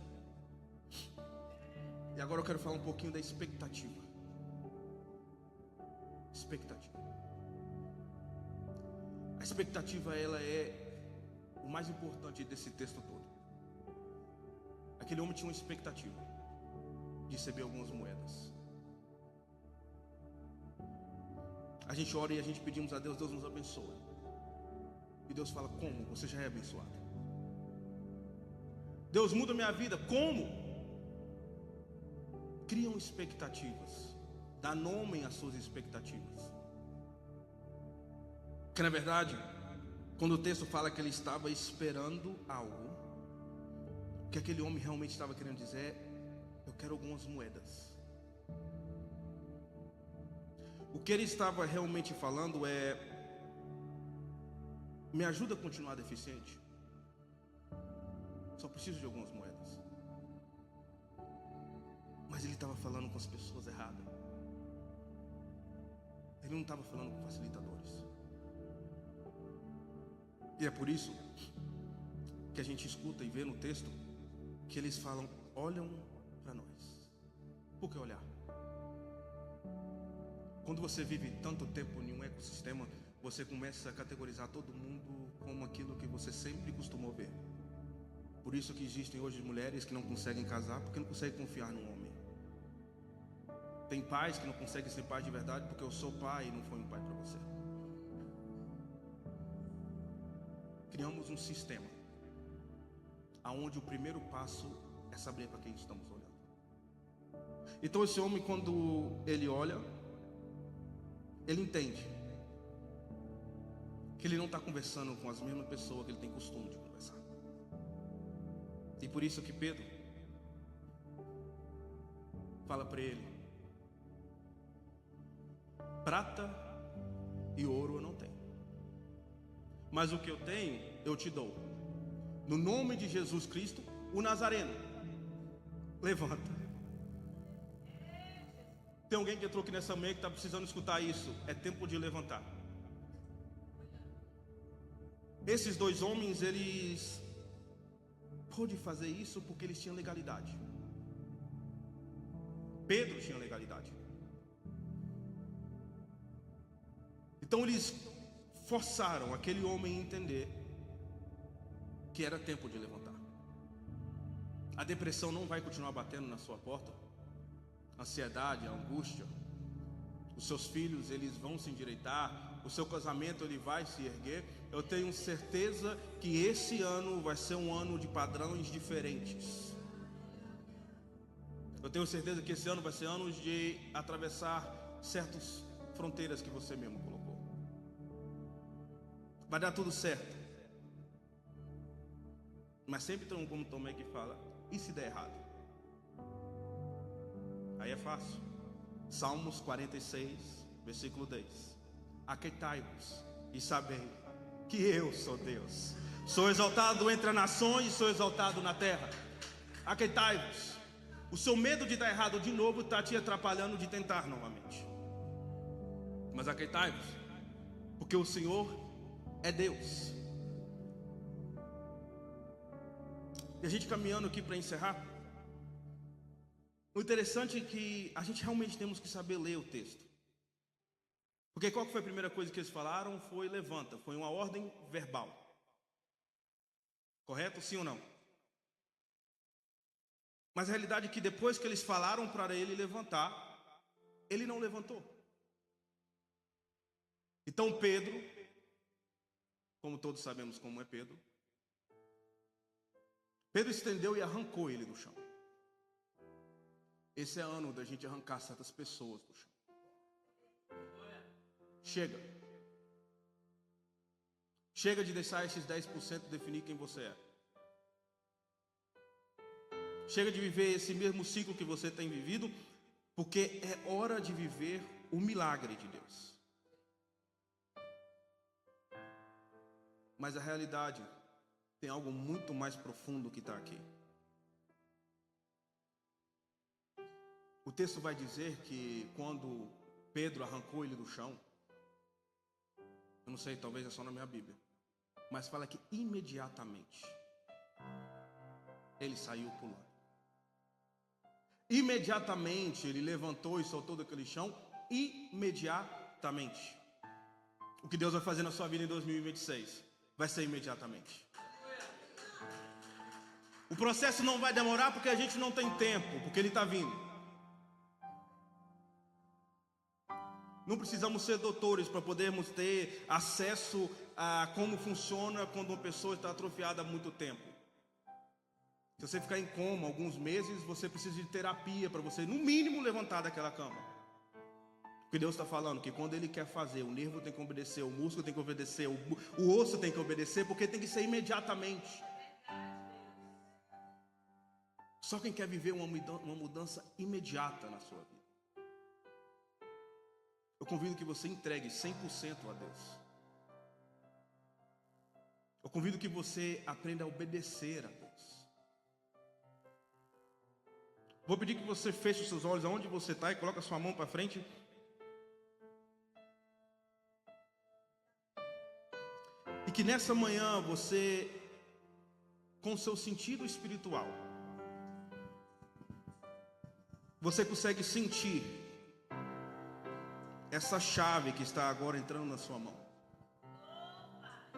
E agora eu quero falar um pouquinho da expectativa. A expectativa, ela é o mais importante desse texto todo. Aquele homem tinha uma expectativa de receber algumas moedas. A gente ora e a gente pedimos a Deus, Deus nos abençoe. E Deus fala: como? Você já é abençoado. Deus muda minha vida, como? Criam expectativas, dá nome às suas expectativas. Que na verdade, quando o texto fala que ele estava esperando algo, o que aquele homem realmente estava querendo dizer é: eu quero algumas moedas. O que ele estava realmente falando é: me ajuda a continuar deficiente. Só preciso de algumas moedas. Mas ele estava falando com as pessoas erradas. Ele não estava falando com facilitadores. E é por isso que a gente escuta e vê no texto que eles falam: olham para nós. Por que olhar? Quando você vive tanto tempo em um ecossistema, você começa a categorizar todo mundo como aquilo que você sempre costumou ver. Por isso que existem hoje mulheres que não conseguem casar porque não conseguem confiar num homem. Tem pais que não conseguem ser pais de verdade porque eu sou pai e não foi um pai para você. Criamos um sistema aonde o primeiro passo é saber para quem estamos olhando. Então esse homem, quando ele olha, ele entende que ele não está conversando com as mesmas pessoas que ele tem costume de conversar. E por isso que Pedro fala para ele: prata e ouro eu não tenho, mas o que eu tenho eu te dou. No nome de Jesus Cristo, o Nazareno, levanta. Tem alguém que entrou aqui nessa manhã que está precisando escutar isso. É tempo de levantar. Esses dois homens, eles pôde fazer isso porque eles tinham legalidade. Pedro tinha legalidade. Então eles forçaram aquele homem a entender que era tempo de levantar. A depressão não vai continuar batendo na sua porta. A ansiedade, a angústia. Os seus filhos, eles vão se endireitar. O seu casamento, ele vai se erguer. Eu tenho certeza que esse ano vai ser um ano de padrões diferentes. Eu tenho certeza que esse ano vai ser ano de atravessar certas fronteiras que você mesmo colocou. Vai dar tudo certo. Mas sempre tem um como Tomé que fala: e se der errado? Aí é fácil. Salmos 46, versículo 10. Aquietai-vos e sabei que eu sou Deus. Sou exaltado entre as nações e sou exaltado na terra. Aquietai-vos. O seu medo de dar errado de novo está te atrapalhando de tentar novamente. Mas aquietai-vos, porque o Senhor é Deus. E a gente caminhando aqui para encerrar. O interessante é que a gente realmente temos que saber ler o texto. Porque qual foi a primeira coisa que eles falaram? Foi levanta, foi uma ordem verbal. Correto? Sim ou não? Mas a realidade é que depois que eles falaram para ele levantar, ele não levantou. Então Pedro, como todos sabemos como é Pedro, Pedro estendeu e arrancou ele do chão. Esse é ano da gente arrancar certas pessoas do chão. Chega. Chega de deixar esses 10% definir quem você é. Chega de viver esse mesmo ciclo que você tem vivido, porque é hora de viver o milagre de Deus. Mas a realidade tem algo muito mais profundo que está aqui. O texto vai dizer que quando Pedro arrancou ele do chão, eu não sei, talvez é só na minha Bíblia, mas fala que imediatamente ele saiu pulando. Imediatamente ele levantou e soltou daquele chão. Imediatamente. O que Deus vai fazer na sua vida em 2026 vai ser imediatamente. O processo não vai demorar porque a gente não tem tempo, porque ele está vindo. Não precisamos ser doutores para podermos ter acesso a como funciona quando uma pessoa está atrofiada há muito tempo. Se você ficar em coma alguns meses, você precisa de terapia para você, no mínimo, levantar daquela cama. Porque Deus está falando que quando Ele quer fazer, o nervo tem que obedecer, o músculo tem que obedecer, o osso tem que obedecer, porque tem que ser imediatamente. Só quem quer viver uma mudança imediata na sua vida. Eu convido que você entregue 100% a Deus. Eu convido que você aprenda a obedecer a Deus. Vou pedir que você feche os seus olhos aonde você está e coloque a sua mão para frente. E que nessa manhã você, com o seu sentido espiritual, você consegue sentir essa chave que está agora entrando na sua mão.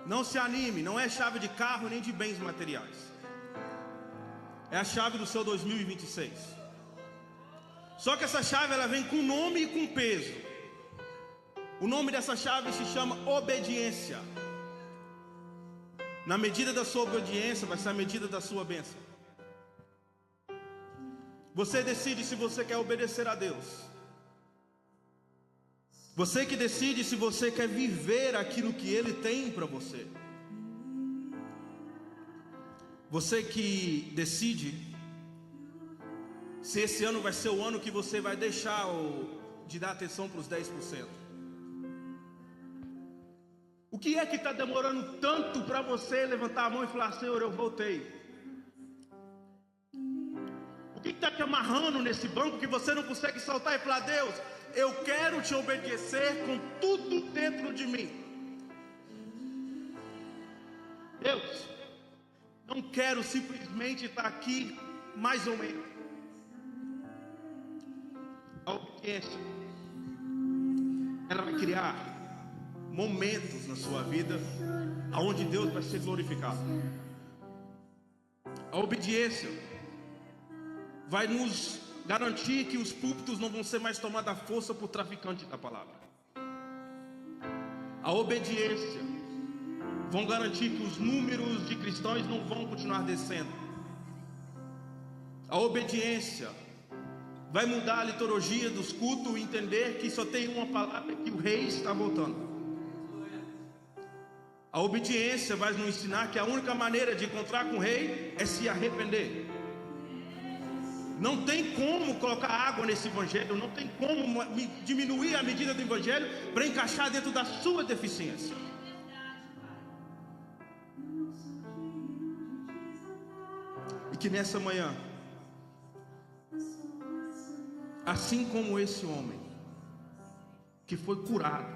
Não se anime, não é chave de carro nem de bens materiais. É a chave do seu 2026. Só que essa chave ela vem com nome e com peso. O nome dessa chave se chama obediência. Na medida da sua obediência vai ser a medida da sua bênção. Você decide se você quer obedecer a Deus. Você que decide se você quer viver aquilo que Ele tem para você. Você que decide se esse ano vai ser o ano que você vai deixar de dar atenção para os 10%. O que é que está demorando tanto para você levantar a mão e falar: Senhor, eu voltei? O que está te amarrando nesse banco que você não consegue saltar e falar: Deus, eu quero te obedecer com tudo dentro de mim. Deus, não quero simplesmente estar aqui mais ou menos. A obediência, ela vai criar momentos na sua vida onde Deus vai ser glorificado. A obediência vai nos garantir que os púlpitos não vão ser mais tomados à força por traficantes da palavra. A obediência vão garantir que os números de cristãos não vão continuar descendo. A obediência vai mudar a liturgia dos cultos e entender que só tem uma palavra, que o rei está voltando. A obediência vai nos ensinar que a única maneira de encontrar com o rei é se arrepender. Não tem como colocar água nesse evangelho, não tem como diminuir a medida do evangelho para encaixar dentro da sua deficiência. E que nessa manhã, assim como esse homem que foi curado,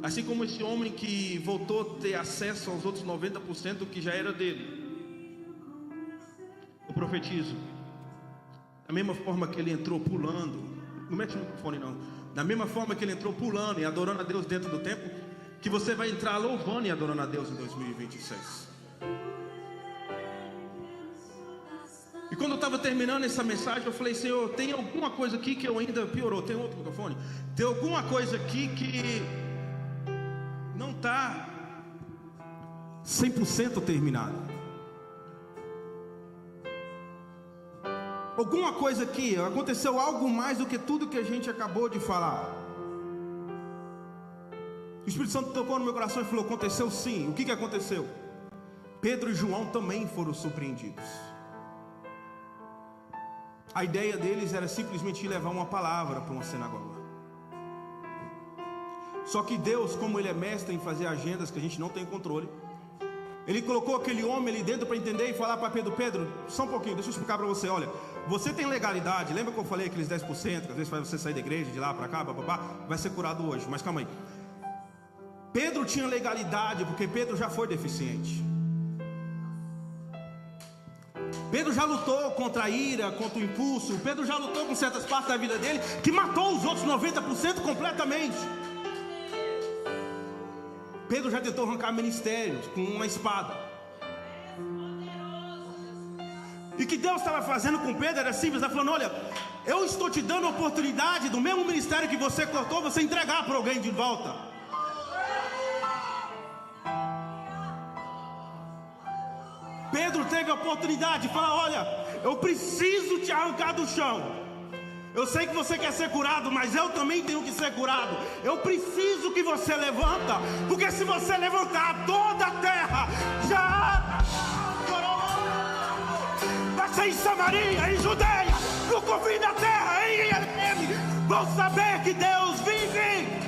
assim como esse homem que voltou a ter acesso aos outros 90% que já era dele, eu profetizo, da mesma forma que ele entrou pulando, não mete no microfone não, da mesma forma que ele entrou pulando e adorando a Deus dentro do templo, que você vai entrar louvando e adorando a Deus em 2026. E quando eu estava terminando essa mensagem, eu falei: Senhor, tem alguma coisa aqui que eu ainda piorou? Tem outro microfone? Tem alguma coisa aqui que não está 100% terminada? Alguma coisa aqui, aconteceu algo mais do que tudo que a gente acabou de falar. O Espírito Santo tocou no meu coração e falou: aconteceu sim. O que aconteceu? Pedro e João também foram surpreendidos. A ideia deles era simplesmente levar uma palavra para uma sinagoga. Só que Deus, como Ele é mestre em fazer agendas que a gente não tem controle, Ele colocou aquele homem ali dentro para entender e falar para Pedro: Pedro, só um pouquinho, deixa eu explicar para você. Olha, você tem legalidade. Lembra que eu falei aqueles 10% que às vezes faz você sair da igreja, de lá para cá, bababá, vai ser curado hoje. Mas calma aí, Pedro tinha legalidade porque Pedro já foi deficiente. Pedro já lutou contra a ira, contra o impulso. Pedro já lutou com certas partes da vida dele que matou os outros 90% completamente. Pedro já tentou arrancar ministérios com uma espada. E o que Deus estava fazendo com Pedro era simples. Ele falando: olha, eu estou te dando a oportunidade do mesmo ministério que você cortou, você entregar para alguém de volta. Pedro teve a oportunidade de falar: olha, eu preciso te arrancar do chão. Eu sei que você quer ser curado, mas eu também tenho que ser curado. Eu preciso que você levanta, porque se você levantar, toda a terra já vai ser em Samaria, em Judeia, no confim da terra, em Jerusalém, vão saber que Deus vive.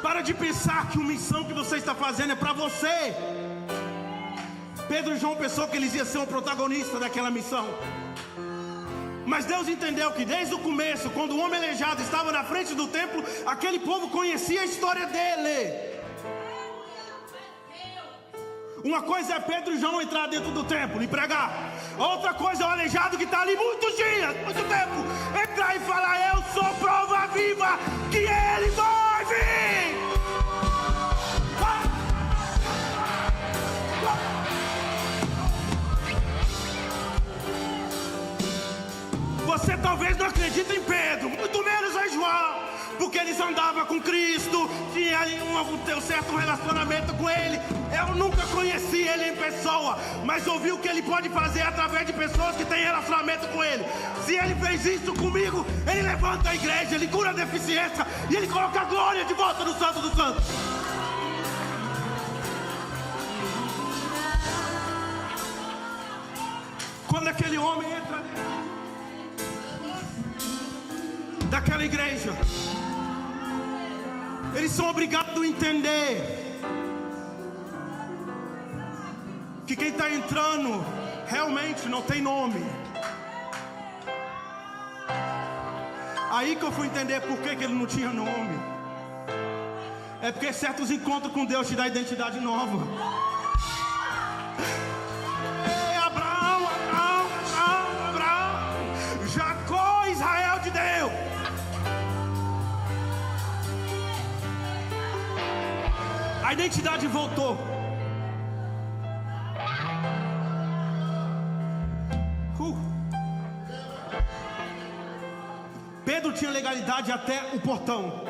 Para de pensar que a missão que você está fazendo é para você. Pedro e João pensou que eles iam ser um protagonista daquela missão. Mas Deus entendeu que desde o começo, quando o homem aleijado estava na frente do templo, aquele povo conhecia a história dele. Uma coisa é Pedro e João entrar dentro do templo e pregar. Outra coisa é o aleijado que está ali muitos dias, muito tempo, entrar e falar: eu sou prova viva que ele vai vir. Você talvez não acredite em Pedro, muito menos em João, porque eles andavam com Cristo, tinha um certo relacionamento com Ele. Eu nunca conheci Ele em pessoa, mas ouvi o que Ele pode fazer através de pessoas que têm relacionamento com Ele. Se Ele fez isso comigo, Ele levanta a igreja, Ele cura a deficiência e Ele coloca a glória de volta no Santo dos Santos. Quando aquele homem entra daquela igreja, eles são obrigados a entender que quem está entrando realmente não tem nome. Aí que eu fui entender por que ele não tinha nome. É porque certos encontros com Deus te dão identidade nova. Ei, Abraão, Jacó, Israel de Deus. A identidade voltou. Pedro tinha legalidade até o portão,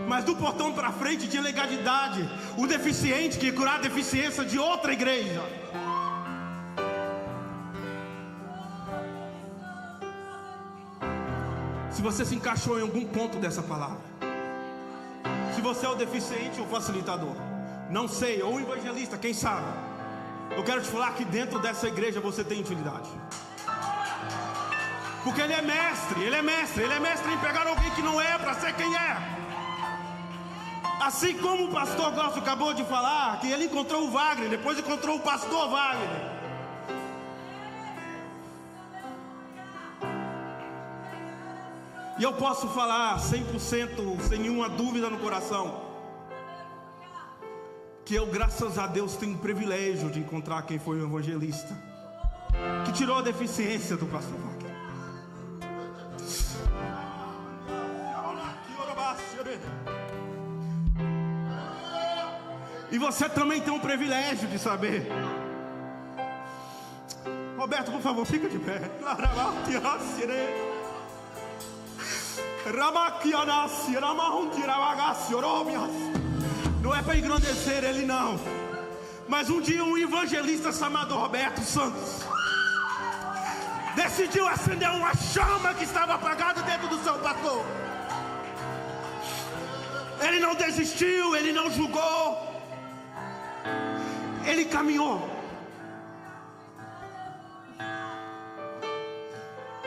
mas do portão para frente tinha legalidade o deficiente que ia curar a deficiência de outra igreja. Se você se encaixou em algum ponto dessa palavra, se você é o deficiente ou facilitador, não sei, ou evangelista, quem sabe, eu quero te falar que dentro dessa igreja você tem utilidade. Porque ele é mestre em pegar alguém que não é para ser quem é. Assim como o pastor Glaucio acabou de falar, que ele encontrou o Wagner, depois encontrou o pastor Wagner. E eu posso falar 100%, sem nenhuma dúvida no coração, que eu, graças a Deus, tenho o privilégio de encontrar quem foi o evangelista que tirou a deficiência do pastor Wagner. E você também tem um privilégio de saber. Roberto, por favor, fica de pé. Não é para engrandecer ele, não. Mas um dia um evangelista chamado Roberto Santos decidiu acender uma chama que estava apagada dentro do seu pastor. Ele não desistiu, ele não julgou, ele caminhou.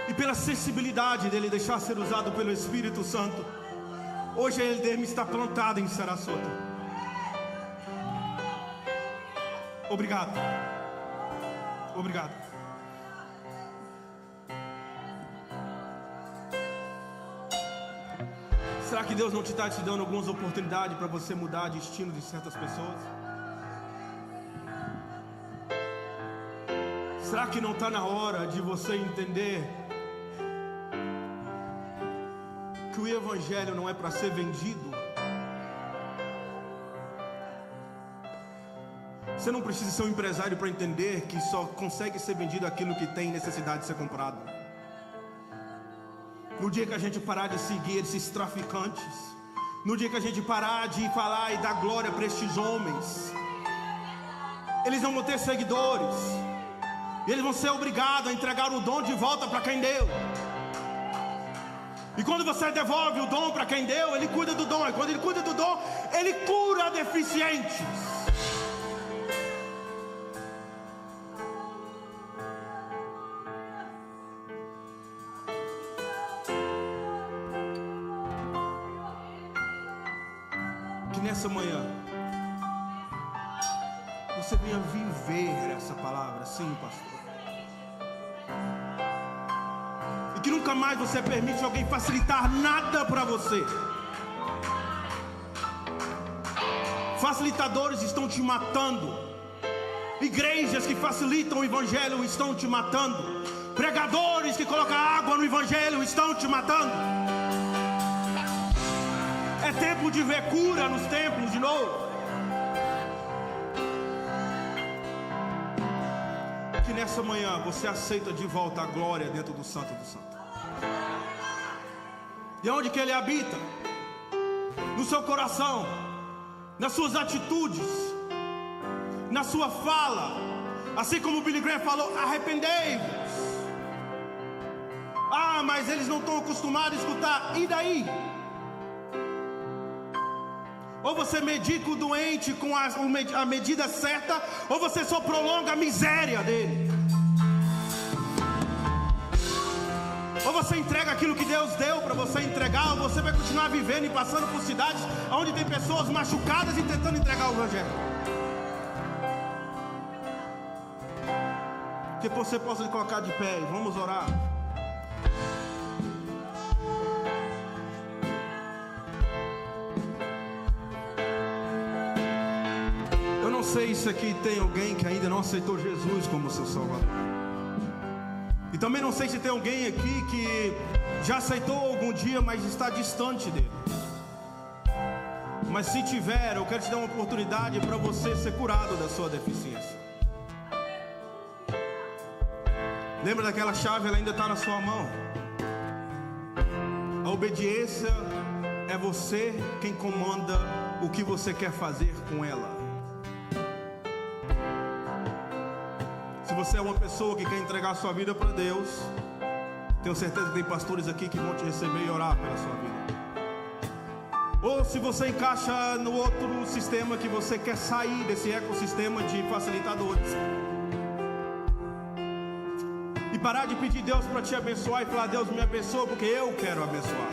E pela sensibilidade dele deixar ser usado pelo Espírito Santo, hoje a LDM está plantada em Sarasota. Obrigado. Obrigado. Será que Deus não está te dando algumas oportunidades para você mudar o destino de certas pessoas? Será que não está na hora de você entender que o Evangelho não é para ser vendido? Você não precisa ser um empresário para entender que só consegue ser vendido aquilo que tem necessidade de ser comprado. No dia que a gente parar de seguir esses traficantes, no dia que a gente parar de falar e dar glória para estes homens, eles não vão ter seguidores, e eles vão ser obrigados a entregar o dom de volta para quem deu. E quando você devolve o dom para quem deu, ele cuida do dom. E quando ele cuida do dom, ele cura deficientes. Que nessa manhã você venha viver essa palavra, sim, pastor. E que nunca mais você permite alguém facilitar nada para você. Facilitadores estão te matando. Igrejas que facilitam o evangelho estão te matando. Pregadores que colocam água no evangelho estão te matando. É tempo de ver cura nos templos de novo. Que nessa manhã você aceita de volta a glória dentro do Santo do Santo. E onde que ele habita? No seu coração, nas suas atitudes, na sua fala. Assim como o Billy Graham falou, arrependei-vos. Ah, mas eles não estão acostumados a escutar. E daí? Ou você medica o doente com a medida certa, ou você só prolonga a miséria dele. Ou você entrega aquilo que Deus deu para você entregar, ou você vai continuar vivendo e passando por cidades onde tem pessoas machucadas e tentando entregar o evangelho. Que você possa colocar de pé e vamos orar. Eu não sei se aqui tem alguém que ainda não aceitou Jesus como seu Salvador. E também não sei se tem alguém aqui que já aceitou algum dia, mas está distante dele. Mas se tiver, eu quero te dar uma oportunidade para você ser curado da sua deficiência. Lembra daquela chave? Ela ainda está na sua mão. A obediência é você quem comanda o que você quer fazer com ela. Se você é uma pessoa que quer entregar a sua vida para Deus, tenho certeza que tem pastores aqui que vão te receber e orar pela sua vida. Ou se você encaixa no outro sistema, que você quer sair desse ecossistema de facilitadores e parar de pedir Deus para te abençoar e falar: Deus me abençoa porque eu quero abençoar.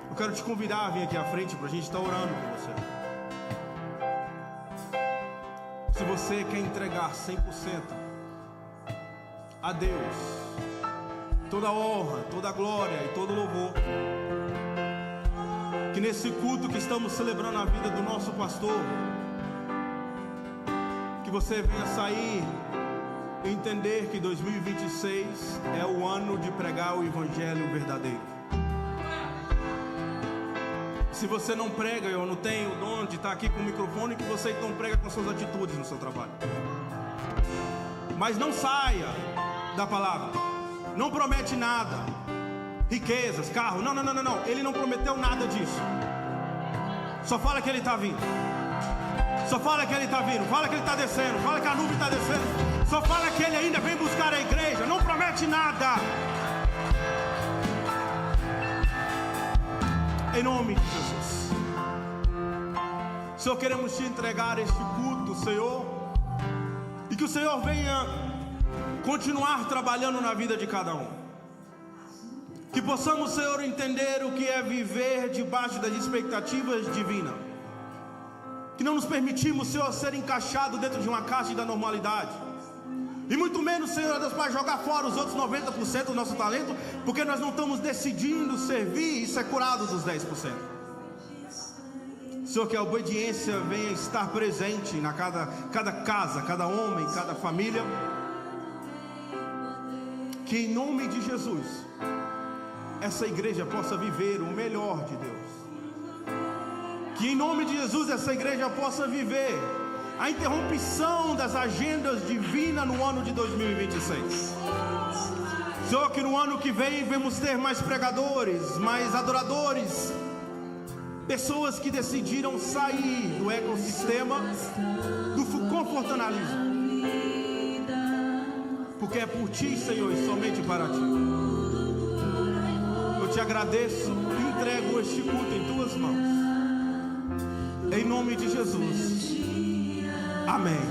Eu quero te convidar a vir aqui à frente para a gente estar orando com você. Se você quer entregar 100% a Deus, toda a honra, toda a glória e todo o louvor, que nesse culto que estamos celebrando a vida do nosso pastor, que você venha sair e entender que 2026 é o ano de pregar o evangelho verdadeiro. Se você não prega, eu não tenho o dom de estar aqui com o microfone, que você então prega com suas atitudes no seu trabalho. Mas não saia da palavra. Não promete nada. Riquezas, carro, não. Ele não prometeu nada disso. Só fala que ele está vindo. Só fala que ele está vindo. Fala que ele está descendo. Fala que a nuvem está descendo. Só fala que ele ainda vem buscar a igreja. Não promete nada. Em nome de Jesus. Senhor, queremos te entregar este culto, Senhor, e que o Senhor venha continuar trabalhando na vida de cada um. Que possamos, Senhor, entender o que é viver debaixo das expectativas divinas. Que não nos permitimos, Senhor, ser encaixado dentro de uma caixa da normalidade. E muito menos, Senhor Deus, para jogar fora os outros 90% do nosso talento, porque nós não estamos decidindo servir e ser curado dos 10%. Senhor, que a obediência venha estar presente na cada casa, cada homem, cada família. Que em nome de Jesus, essa igreja possa viver o melhor de Deus. Que em nome de Jesus essa igreja possa viver a interrupção das agendas divinas no ano de 2026. Senhor, que no ano que vem vamos ter mais pregadores, mais adoradores, pessoas que decidiram sair do ecossistema do confortanalismo, porque é por Ti, Senhor, e somente para Ti. Eu te agradeço e entrego este culto em Tuas mãos, em nome de Jesus. Amém.